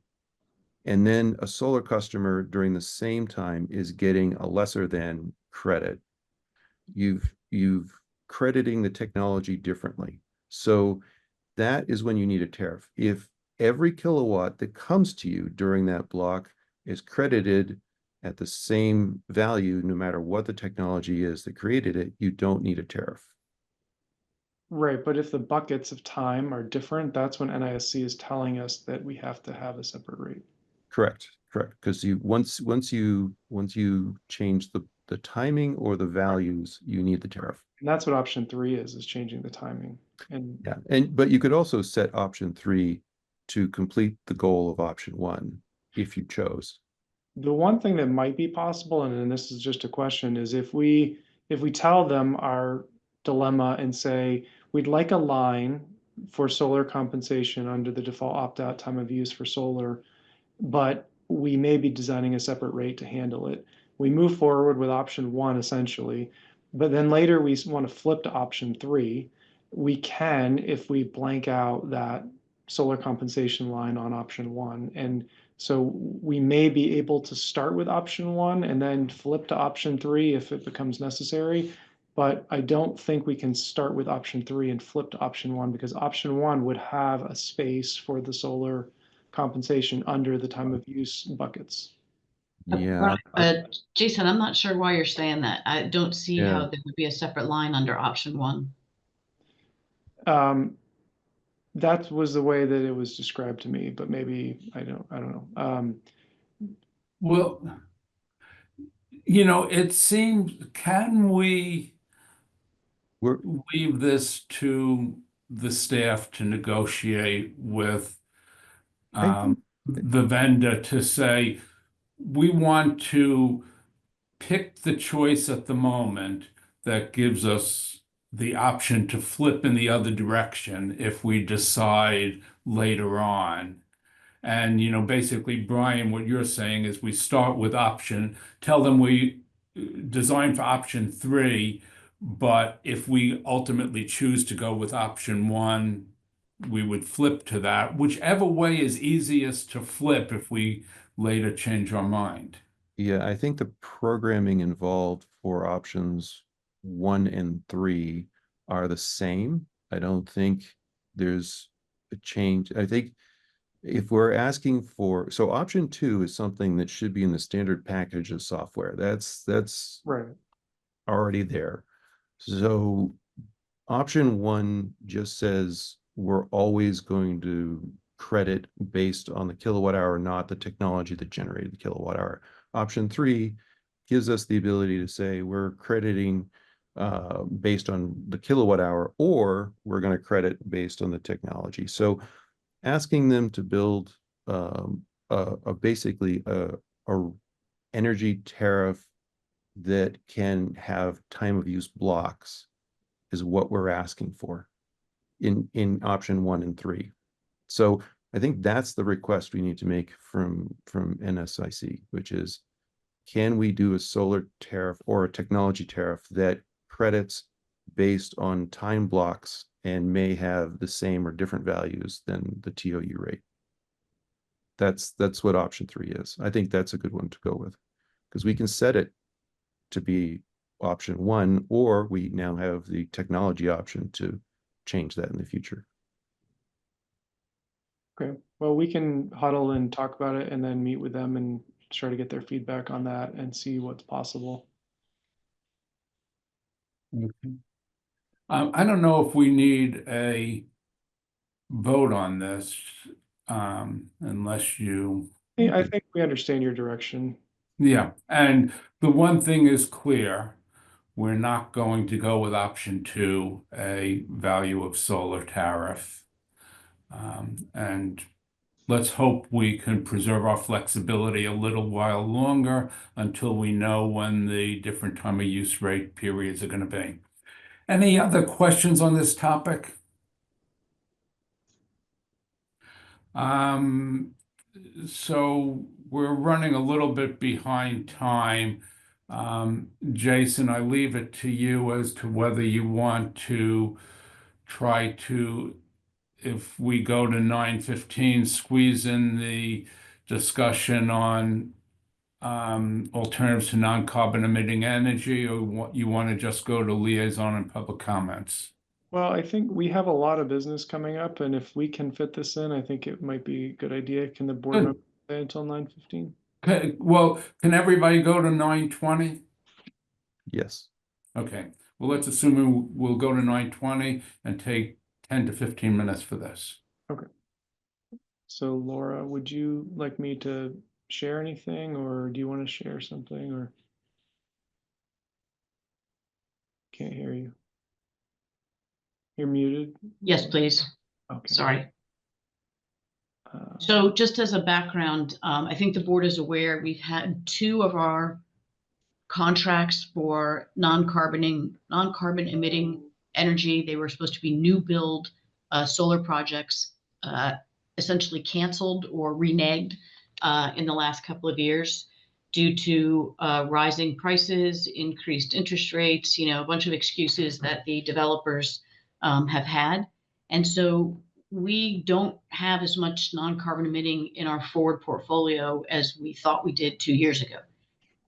and then a solar customer during the same time is getting a lesser than credit, you've crediting the technology differently. So that is when you need a tariff. If every kilowatt that comes to you during that block is credited at the same value, no matter what the technology is that created it, you don't need a tariff. Right, but if the buckets of time are different, that's when NISC is telling us that we have to have a separate rate. Correct, correct. Because once you change the timing or the values, you need the tariff. And that's what option 3 is changing the timing. And Yeah, but you could also set option 3 to complete the goal of option 1 if you chose. the one thing that might be possible, and then this is just a question, is if we tell them our dilemma and say, we'd like a line for solar compensation under the default opt-out time of use for solar, but we may be designing a separate rate to handle it. We move forward with option 1 essentially, but then later we want to flip to option 3. We can, if we blank out that solar compensation line on option 1. And so we may be able to start with option 1 and then flip to option 3 if it becomes necessary. But I don't think we can start with option 3 and flip to option 1, because option 1 would have a space for the solar compensation under the time of use buckets. Yeah. Jason, I'm not sure why you're saying that. I don't see Yeah. how there would be a separate line under option 1. That was the way that it was described to me, but maybe I don't know. Well, you know, it seems, can we leave this to the staff to negotiate with the vendor to say, we want to pick the choice at the moment that gives us the option to flip in the other direction if we decide later on. And, you know, basically, Brian, what you're saying is we start with tell them we design for option 3, but if we ultimately choose to go with option 1, we would flip to that, whichever way is easiest to flip if we later change our mind. Yeah, I think the programming involved for options 1 and 3 are the same. I don't think there's a change. I think if we're asking for, so option 2 is something that should be in the standard package of software. That's right, already there. So option 1 just says we're always going to credit based on the kilowatt hour, not the technology that generated the kilowatt hour. Option 3 gives us the ability to say we're crediting based on the kilowatt hour, or we're going to credit based on the technology. So asking them to build basically a energy tariff that can have time of use blocks is what we're asking for in option 1 and 3. So I think that's the request we need to make from NSIC, which is, can we do a solar tariff or a technology tariff that credits based on time blocks and may have the same or different values than the TOU rate? That's what option 3 is. I think that's a good one to go with, because we can set it to be option 1, or we now have the technology option to change that in the future. Okay, well, we can huddle and talk about it and then meet with them and try to get their feedback on that and see what's possible. Okay. I don't know if we need a vote on this, unless you. I think we understand your direction. Yeah, and the one thing is clear, we're not going to go with option 2, a value of solar tariff. And let's hope we can preserve our flexibility a little while longer until we know when the different time of use rate periods are going to be. Any other questions on this topic? So we're running a little bit behind time. Jason, I leave it to you as to whether you want to try to if we go to 9:15, squeeze in the discussion on alternatives to non-carbon emitting energy, or what you want to just go to liaison and public comments? Well, I think we have a lot of business coming up, and if we can fit this in, I think it might be a good idea. Can the board Good. member stay until 9:15? Okay, well, can everybody go to 9:20? Yes. Okay, well, let's assume we'll go to 9:20 and take 10 to 15 minutes for this. So Laura, would you like me to share anything, or do you want to share something, or? Can't hear you. You're muted. Yes, please. Okay. Sorry. Uh, So just as a background, I think the board is aware, we've had 2 of our contracts for non-carbon emitting energy. They were supposed to be new build solar projects, essentially canceled or reneged in the last couple of years due to rising prices, increased interest rates, a bunch of excuses that the developers have had. And so we don't have as much non-carbon emitting in our forward portfolio as we thought we did 2 years ago.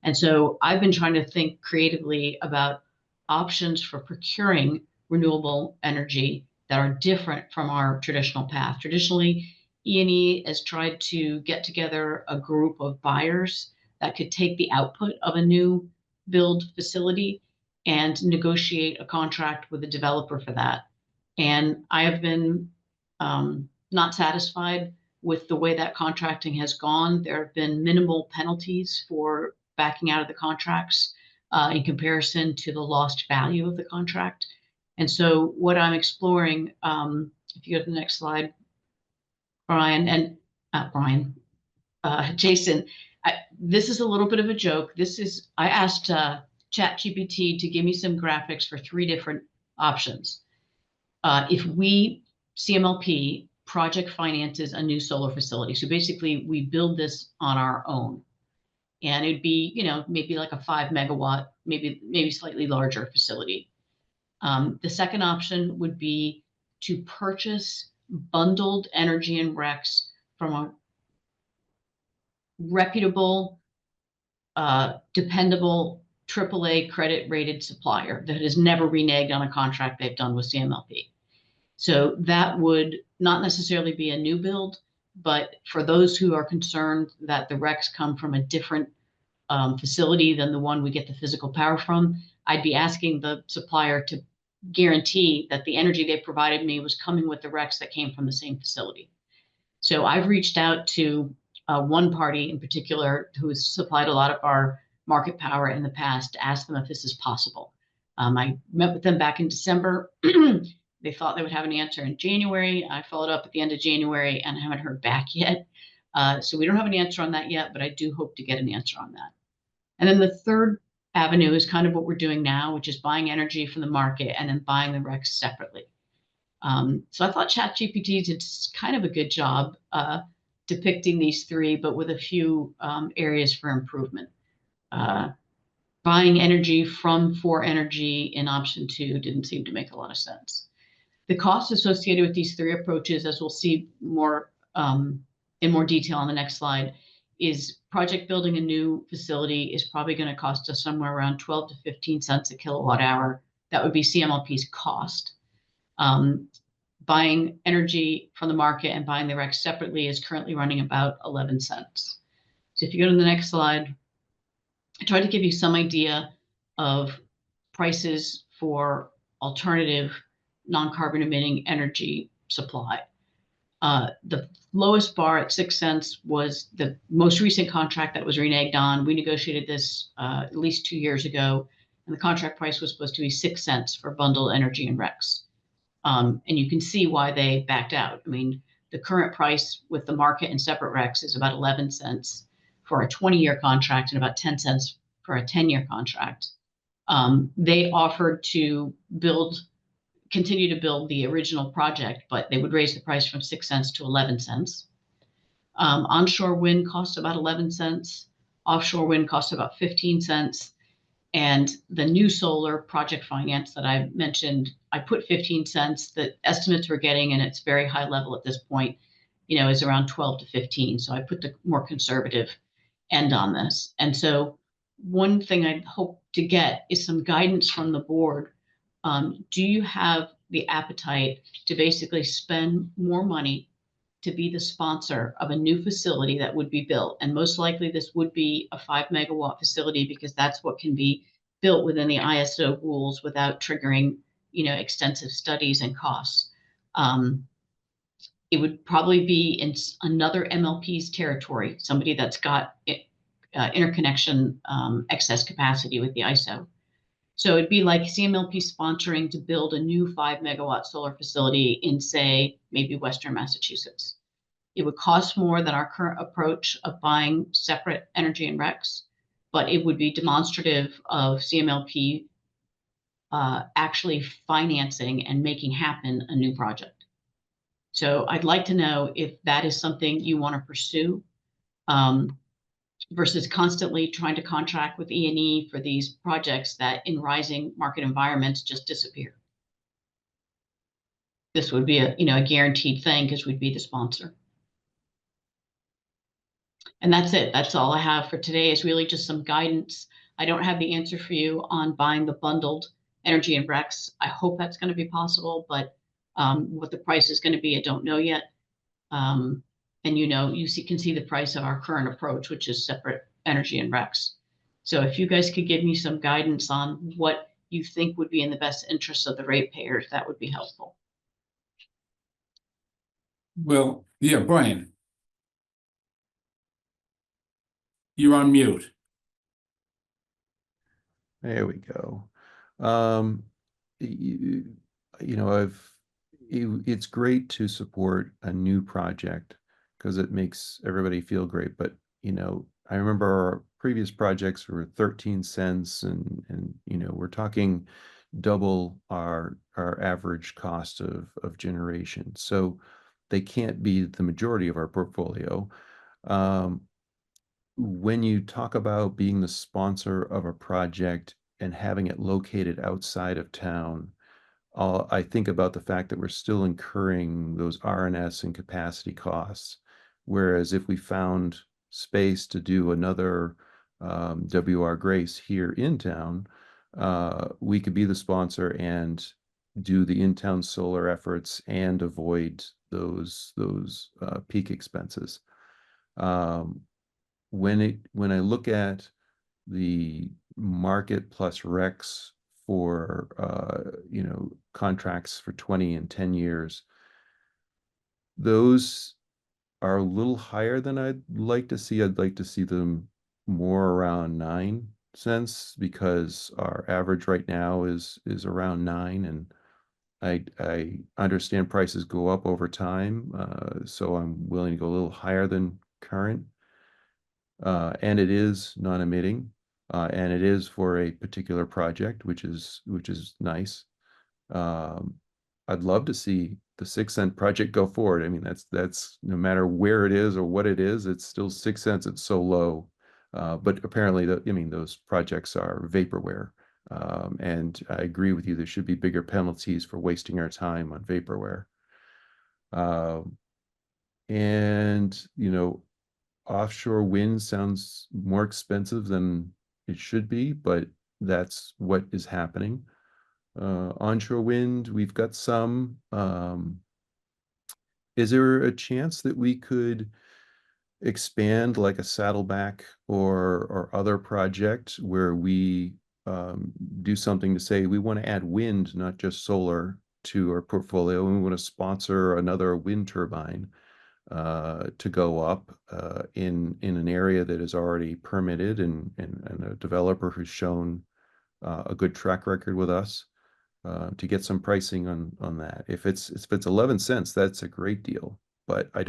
And so I've been trying to think creatively about options for procuring renewable energy that are different from our traditional path. Traditionally, E&E has tried to get together a group of buyers that could take the output of a new build facility and negotiate a contract with a developer for that. And I have been not satisfied with the way that contracting has gone. There have been minimal penalties for backing out of the contracts in comparison to the lost value of the contract. And so what I'm exploring, if you go to the next slide, Jason, this is a little bit of a joke. I asked ChatGPT to give me some graphics for 3 different options. If CMLP project finances a new solar facility. So basically we build this on our own, and it'd be, maybe like a 5 megawatt, maybe slightly larger facility. The second option would be to purchase bundled energy and RECs from a reputable, dependable AAA credit rated supplier that has never reneged on a contract they've done with CMLP. So that would not necessarily be a new build, but for those who are concerned that the RECs come from a different facility than the one we get the physical power from, I'd be asking the supplier to guarantee that the energy they provided me was coming with the RECs that came from the same facility. So I've reached out to one party in particular who has supplied a lot of our market power in the past to ask them if this is possible. I met with them back in December. They thought they would have an answer in January. I followed up at the end of January and haven't heard back yet. So we don't have an answer on that yet, but I do hope to get an answer on that. And then the third avenue is kind of what we're doing now, which is buying energy from the market and then buying the RECs separately. So I thought ChatGPT did kind of a good job depicting these 3, but with a few areas for improvement. Buying energy from For Energy in option 2 didn't seem to make a lot of sense. The costs associated with these 3 approaches, as we'll see more in more detail on the next slide, is project building a new facility is probably going to cost us somewhere around 12 to 15 cents a kilowatt hour. That would be CMLP's cost. Buying energy from the market and buying the RECs separately is currently running about 11 cents. So if you go to the next slide, I tried to give you some idea of prices for alternative non-carbon emitting energy supply. The lowest bar at 6 cents was the most recent contract that was reneged on. We negotiated this at least 2 years ago, and the contract price was supposed to be 6 cents for bundled energy and RECs. And you can see why they backed out. I mean, the current price with the market and separate RECs is about 11 cents for a 20-year contract and about 10 cents for a 10-year contract. They offered to continue to build the original project, but they would raise the price from 6 cents to 11 cents. Onshore wind costs about 11 cents. Offshore wind costs about 15 cents. And the new solar project finance that I mentioned, I put 15 cents. The estimates we're getting, and it's very high level at this point, is around 12 to 15. So I put the more conservative end on this. And so one thing I'd hope to get is some guidance from the board. Do you have the appetite to basically spend more money to be the sponsor of a new facility that would be built? And most likely this would be a 5 megawatt facility, because that's what can be built within the ISO rules without triggering, extensive studies and costs. It would probably be in another MLP's territory, somebody that's got interconnection excess capacity with the ISO. So it'd be like CMLP sponsoring to build a new 5 megawatt solar facility in, say, maybe Western Massachusetts. It would cost more than our current approach of buying separate energy and recs, but it would be demonstrative of CMLP actually financing and making happen a new project. So I'd like to know if that is something you want to pursue. Versus constantly trying to contract with E&E for these projects that in rising market environments just disappear. This would be a guaranteed thing because we'd be the sponsor. And that's it. That's all I have for today, is really just some guidance. I don't have the answer for you on buying the bundled energy and recs. I hope that's going to be possible, but what the price is going to be, I don't know yet. And you can see the price of our current approach, which is separate energy and recs. So if you guys could give me some guidance on what you think would be in the best interest of the ratepayers, that would be helpful. Well, yeah, Brian. You're on mute. There we go. It's great to support a new project because it makes everybody feel great. But, I remember our previous projects were 13 cents and we're talking double our average cost of generation. So they can't be the majority of our portfolio. When you talk about being the sponsor of a project and having it located outside of town, I think about the fact that we're still incurring those R&S and capacity costs. Whereas if we found space to do another WR Grace here in town, we could be the sponsor and do the in-town solar efforts and avoid those peak expenses. When I look at the market plus recs for contracts for 20 and 10 years, those are a little higher than I'd like to see. I'd like to see them more around 9 cents, because our average right now is around 9, and I understand prices go up over time, so I'm willing to go a little higher than current. And it is non-emitting, and it is for a particular project, which is nice. I'd love to see the 6 cent project go forward. I mean, that's no matter where it is or what it is, it's still 6 cents. It's so low. But apparently, those projects are vaporware. And I agree with you. There should be bigger penalties for wasting our time on vaporware. And offshore wind sounds more expensive than it should be, but that's what is happening. Onshore wind, we've got some. Is there a chance that we could expand like a Saddleback or other project where we do something to say we want to add wind, not just solar, to our portfolio, and we want to sponsor another wind turbine to go up in an area that is already permitted and a developer who's shown a good track record with us, to get some pricing on that. If it's 11 cents, that's a great deal, but I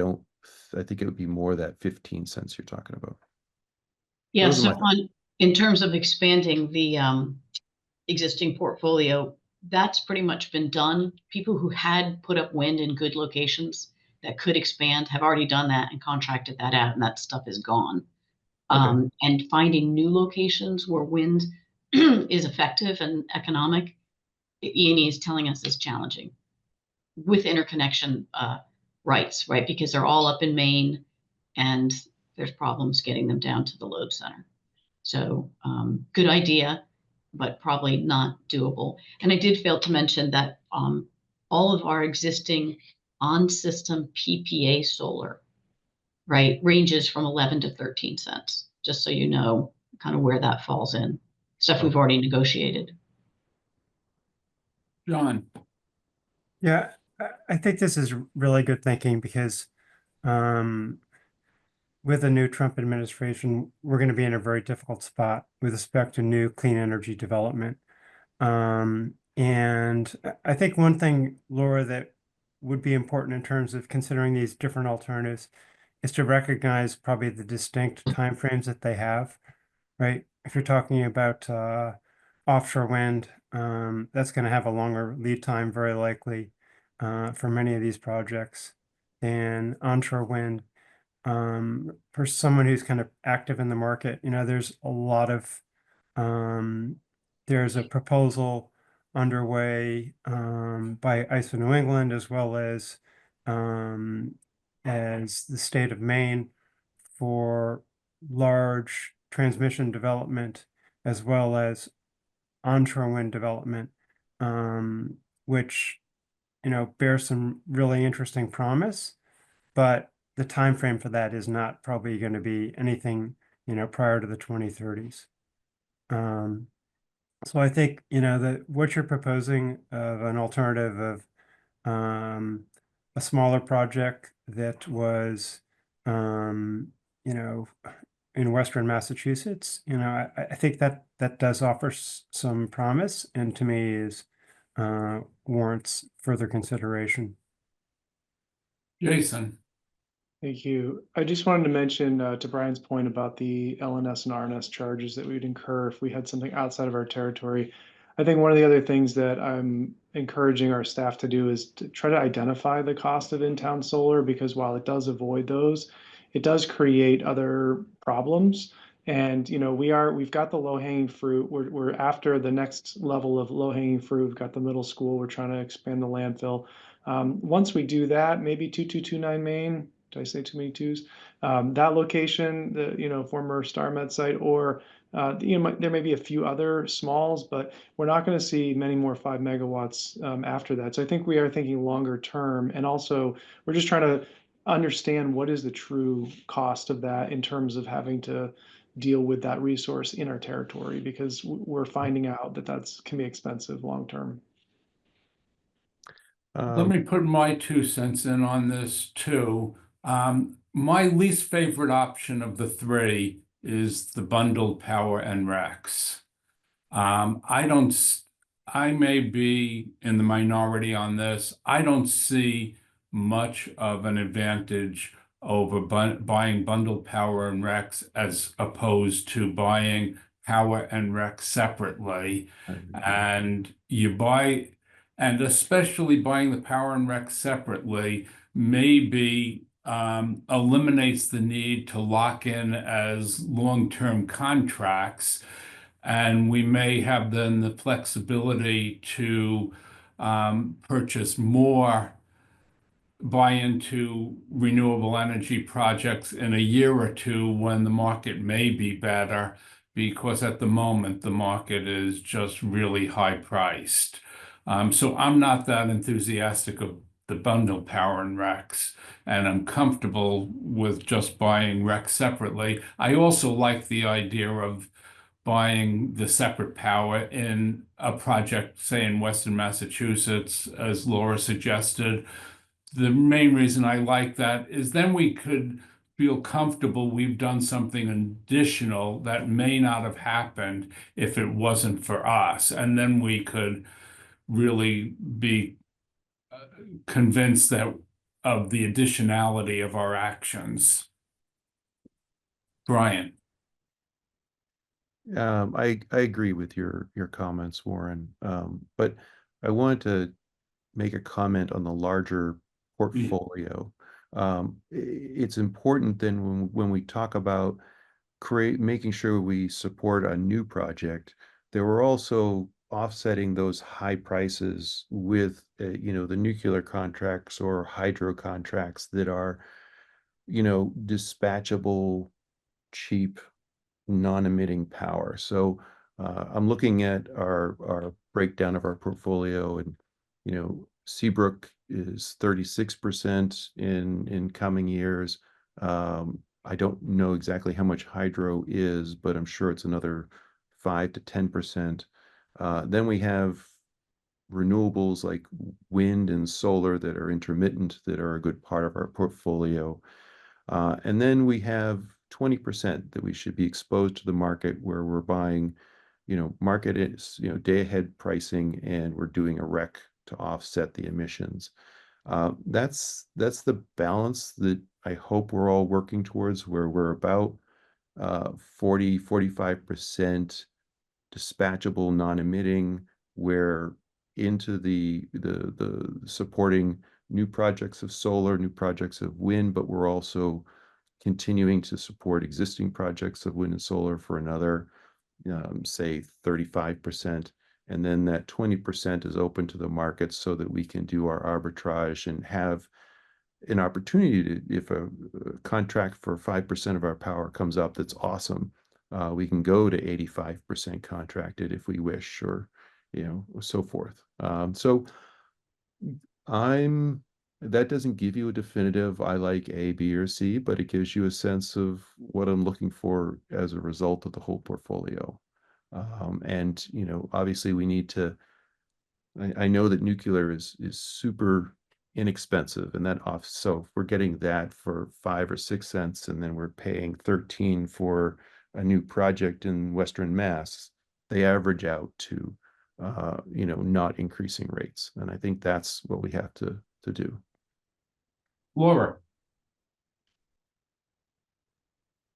think it would be more that 15 cents you're talking about. Yeah, so in terms of expanding the existing portfolio, that's pretty much been done. People who had put up wind in good locations that could expand have already done that and contracted that out, and that stuff is gone. Okay. And finding new locations where wind is effective and economic, E&E is telling us is challenging with interconnection rights, right? Because they're all up in Maine and there's problems getting them down to the load center. So good idea, but probably not doable. And I did fail to mention that all of our existing on-system PPA solar, right, ranges from 11 to 13 cents, just so you know kind of where that falls in. Stuff we've already negotiated. John, Yeah, I think this is really good thinking because with the new Trump administration, we're going to be in a very difficult spot with respect to new clean energy development. And I think one thing, Laura, that would be important in terms of considering these different alternatives is to recognize probably the distinct timeframes that they have, right? If you're talking about offshore wind, that's going to have a longer lead time, very likely, for many of these projects than onshore wind. For someone who's kind of active in the market, there's a lot of there's a proposal underway by ISO New England as well as the state of Maine for large transmission development as well as onshore wind development, which bears some really interesting promise, but the time frame for that is not probably going to be anything prior to the 2030s. So I think that what you're proposing of an alternative of a smaller project that was in Western Massachusetts, I think that does offer some promise, and to me is warrants further consideration. Jason. Thank you. I just wanted to mention to Brian's point about the LNS and RNS charges that we would incur if we had something outside of our territory. I think one of the other things that I'm encouraging our staff to do is to try to identify the cost of in-town solar, because while it does avoid those, it does create other problems. And we've got the low-hanging fruit. We're after the next level of low-hanging fruit. We've got the middle school. We're trying to expand the landfill. Once we do that, maybe 2229 Main. Did I say too many twos? That location, the former StarMed site, or there may be a few other smalls, but we're not going to see many more 5 megawatts after that. So I think we are thinking longer term, and also we're just trying to understand what is the true cost of that in terms of having to deal with that resource in our territory, because we're finding out that can be expensive long term. Let me put my 2 cents in on this too. My least favorite option of the 3 is the bundled power and RECs. I may be in the minority on this. I don't see much of an advantage over buying bundled power and RECs as opposed to buying power and RECs separately. And especially buying the power and RECs separately maybe eliminates the need to lock in as long-term contracts, and we may have then the flexibility to purchase more, buy into renewable energy projects in a year or two when the market may be better, because at the moment the market is just really high priced. So I'm not that enthusiastic of the bundle power and RECs, and I'm comfortable with just buying RECs separately. I also like the idea of buying the separate power in a project, say in Western Massachusetts, as Laura suggested. The main reason I like that is then we could feel comfortable we've done something additional that may not have happened if it wasn't for us. And then we could really be convinced of the additionality of our actions. Brian. I agree with your comments, Warren. But I wanted to make a comment on the larger portfolio. It's important then when we talk about making sure we support a new project, There were also offsetting those high prices with, the nuclear contracts or hydro contracts that are, dispatchable, cheap, non-emitting power. So I'm looking at our breakdown of our portfolio, and Seabrook is 36% in coming years. I don't know exactly how much hydro is, but I'm sure it's another 5 to 10%. Then we have renewables like wind and solar that are intermittent, that are a good part of our portfolio. And then we have 20% that we should be exposed to the market, where we're buying, market is, day ahead pricing, and we're doing a rec to offset the emissions. That's the balance that I hope we're all working towards, where we're about 45% dispatchable, non-emitting, where into the supporting new projects of solar, new projects of wind, but we're also continuing to support existing projects of wind and solar for another, say 35%. And then that 20% is open to the market so that we can do our arbitrage and have an opportunity to, if a contract for 5% of our power comes up, that's awesome. We can go to 85% contracted if we wish, or, so forth. So that doesn't give you a definitive, I like A, B, or C, but it gives you a sense of what I'm looking for as a result of the whole portfolio. And, obviously we need to, I know that nuclear is super inexpensive, and so if we're getting that for 5 or 6 cents, and then we're paying 13 for a new project in Western Mass, they average out to, not increasing rates. And I think that's what we have to do. Laura.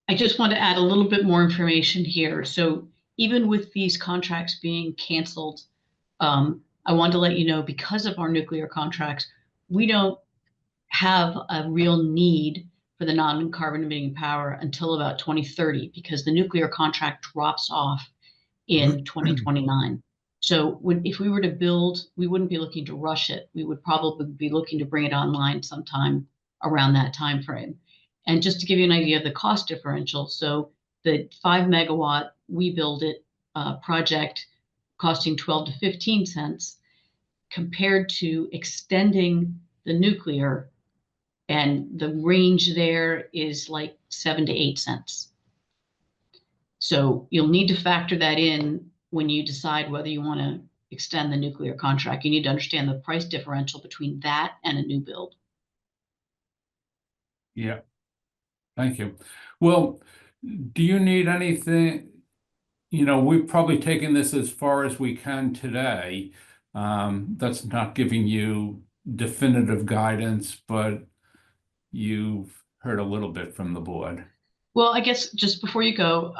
I just want to add a little bit more information here. So even with these contracts being canceled, I wanted to let you know, because of our nuclear contracts, we don't have a real need for the non-carbon emitting power until about 2030, because the nuclear contract drops off in 2029. So if we were to build, we wouldn't be looking to rush it. We would probably be looking to bring it online sometime around that time frame. And just to give you an idea of the cost differential, so the 5 megawatt we build it project costing 12 to 15 cents, compared to extending the nuclear, and the range there is like 7 to 8 cents. So you'll need to factor that in when you decide whether you want to extend the nuclear contract. You need to understand the price differential between that and a new build. Yeah. Thank you. Well, do you need anything? We've probably taken this as far as we can today. That's not giving you definitive guidance, but you've heard a little bit from the board. Well, I guess just before you go,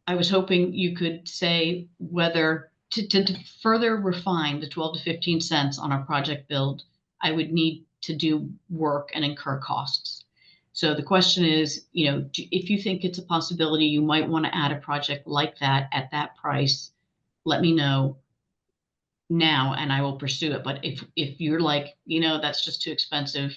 I was hoping you could say whether to further refine the 12 to 15 cents on our project build, I would need to do work and incur costs. So the question is, if you think it's a possibility, you might want to add a project like that at that price, let me know now and I will pursue it. But if you're like, that's just too expensive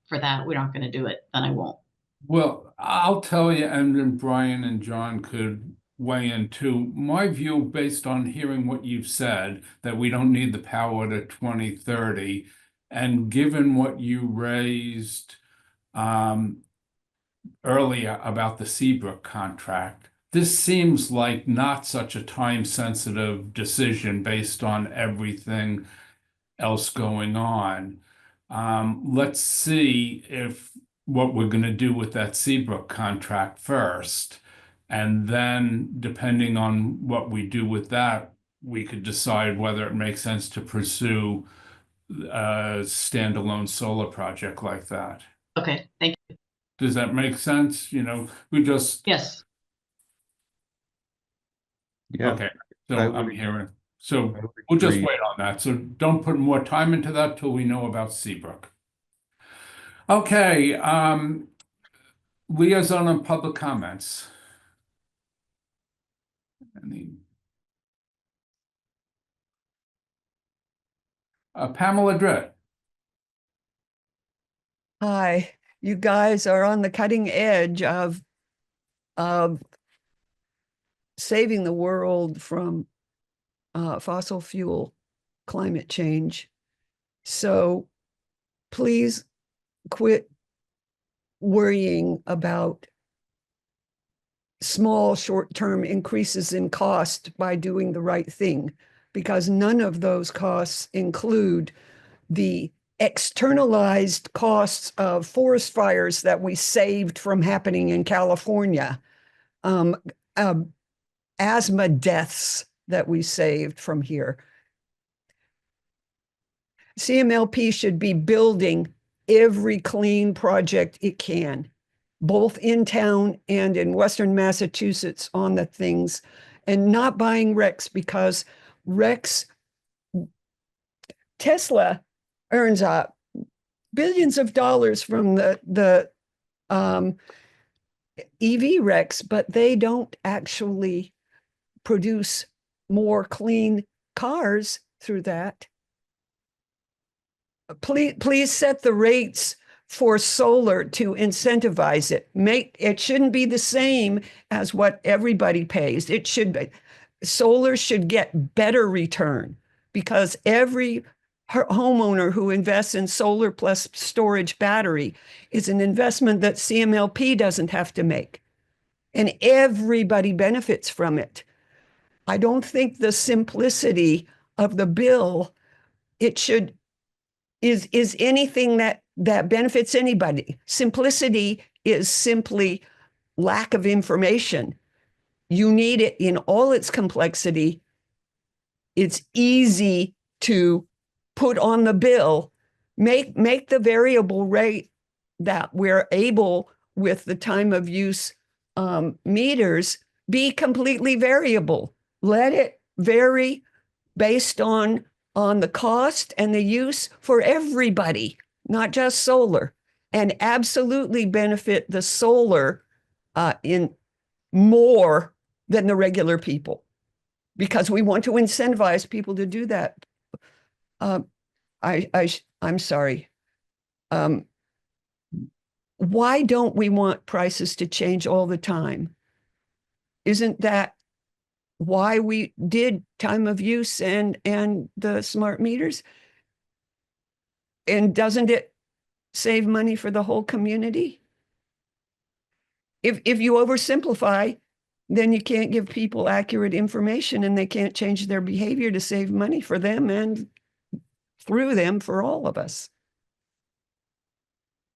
for that, we're not going to do it, then I won't. Well, I'll tell you, and then Brian and John could weigh in too. My view, based on hearing what you've said, that we don't need the power to 2030, and given what you raised earlier about the Seabrook contract, this seems like not such a time-sensitive decision based on everything else going on. Let's see what we're going to do with that Seabrook contract first. And then, depending on what we do with that, we could decide whether it makes sense to pursue a standalone solar project like that. Okay, thank you. Does that make sense? We just... Yes. Yeah. Okay, so I'm hearing. So we'll just wait on that. So don't put more time into that till we know about Seabrook. Okay, liaison and public comments. Any Pamela Dritt. Hi, you guys are on the cutting edge of saving the world from fossil fuel climate change. So please quit worrying about small short-term increases in cost by doing the right thing, because none of those costs include the externalized costs of forest fires that we saved from happening in California, um, asthma deaths that we saved from here. CMLP should be building every clean project it can, both in town and in Western Massachusetts on the things, and not buying RECs, because RECs, Tesla earns billions of dollars from the EV RECs, but they don't actually produce more clean cars through that. Please set the rates for solar to incentivize it. It shouldn't be the same as what everybody pays. It should be. Solar should get better return, because every homeowner who invests in solar plus storage battery is an investment that CMLP doesn't have to make. And everybody benefits from it. I don't think the simplicity of the bill, is anything that benefits anybody. Simplicity is simply lack of information. You need it in all its complexity. It's easy to put on the bill, make the variable rate that we're able with the time of use meters be completely variable. Let it vary based on the cost and the use for everybody, not just solar, and absolutely benefit the solar in more than the regular people, because we want to incentivize people to do that. I'm sorry. Why don't we want prices to change all the time? Isn't that why we did time of use and the smart meters? And doesn't it save money for the whole community? If you oversimplify, then you can't give people accurate information, and they can't change their behavior to save money for them and through them for all of us.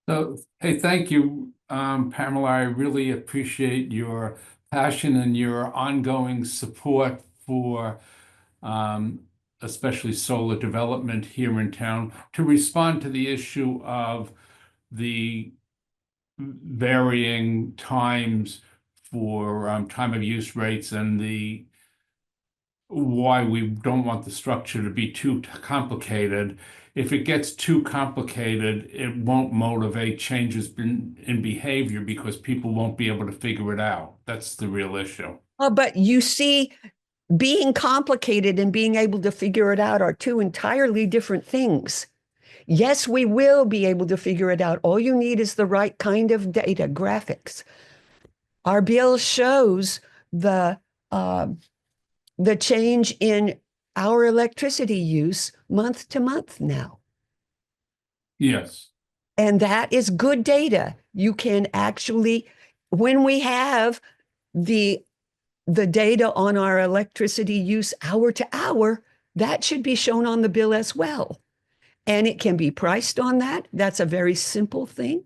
So, hey, thank you, Pamela. I really appreciate your passion and your ongoing support for especially solar development here in town. To respond to the issue of the varying times for time of use rates and why we don't want the structure to be too complicated. If it gets too complicated, it won't motivate changes in behavior, because people won't be able to figure it out. That's the real issue. Oh, but you see, being complicated and being able to figure it out are two entirely different things. Yes, we will be able to figure it out. All you need is the right kind of data, graphics. Our bill shows the change in our electricity use month to month now. Yes. And that is good data. You can actually, when we have the data on our electricity use hour to hour, that should be shown on the bill as well. And it can be priced on that. That's a very simple thing.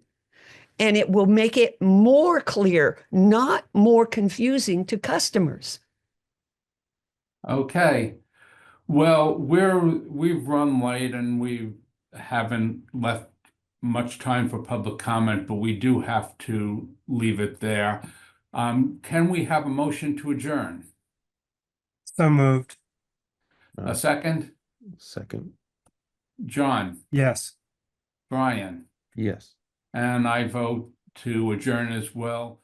And it will make it more clear, not more confusing to customers. Okay. Well, we've run late and we haven't left much time for public comment, but we do have to leave it there. Can we have a motion to adjourn? So moved. A second? Second. John? Yes. Brian? Yes. And I vote to adjourn as well.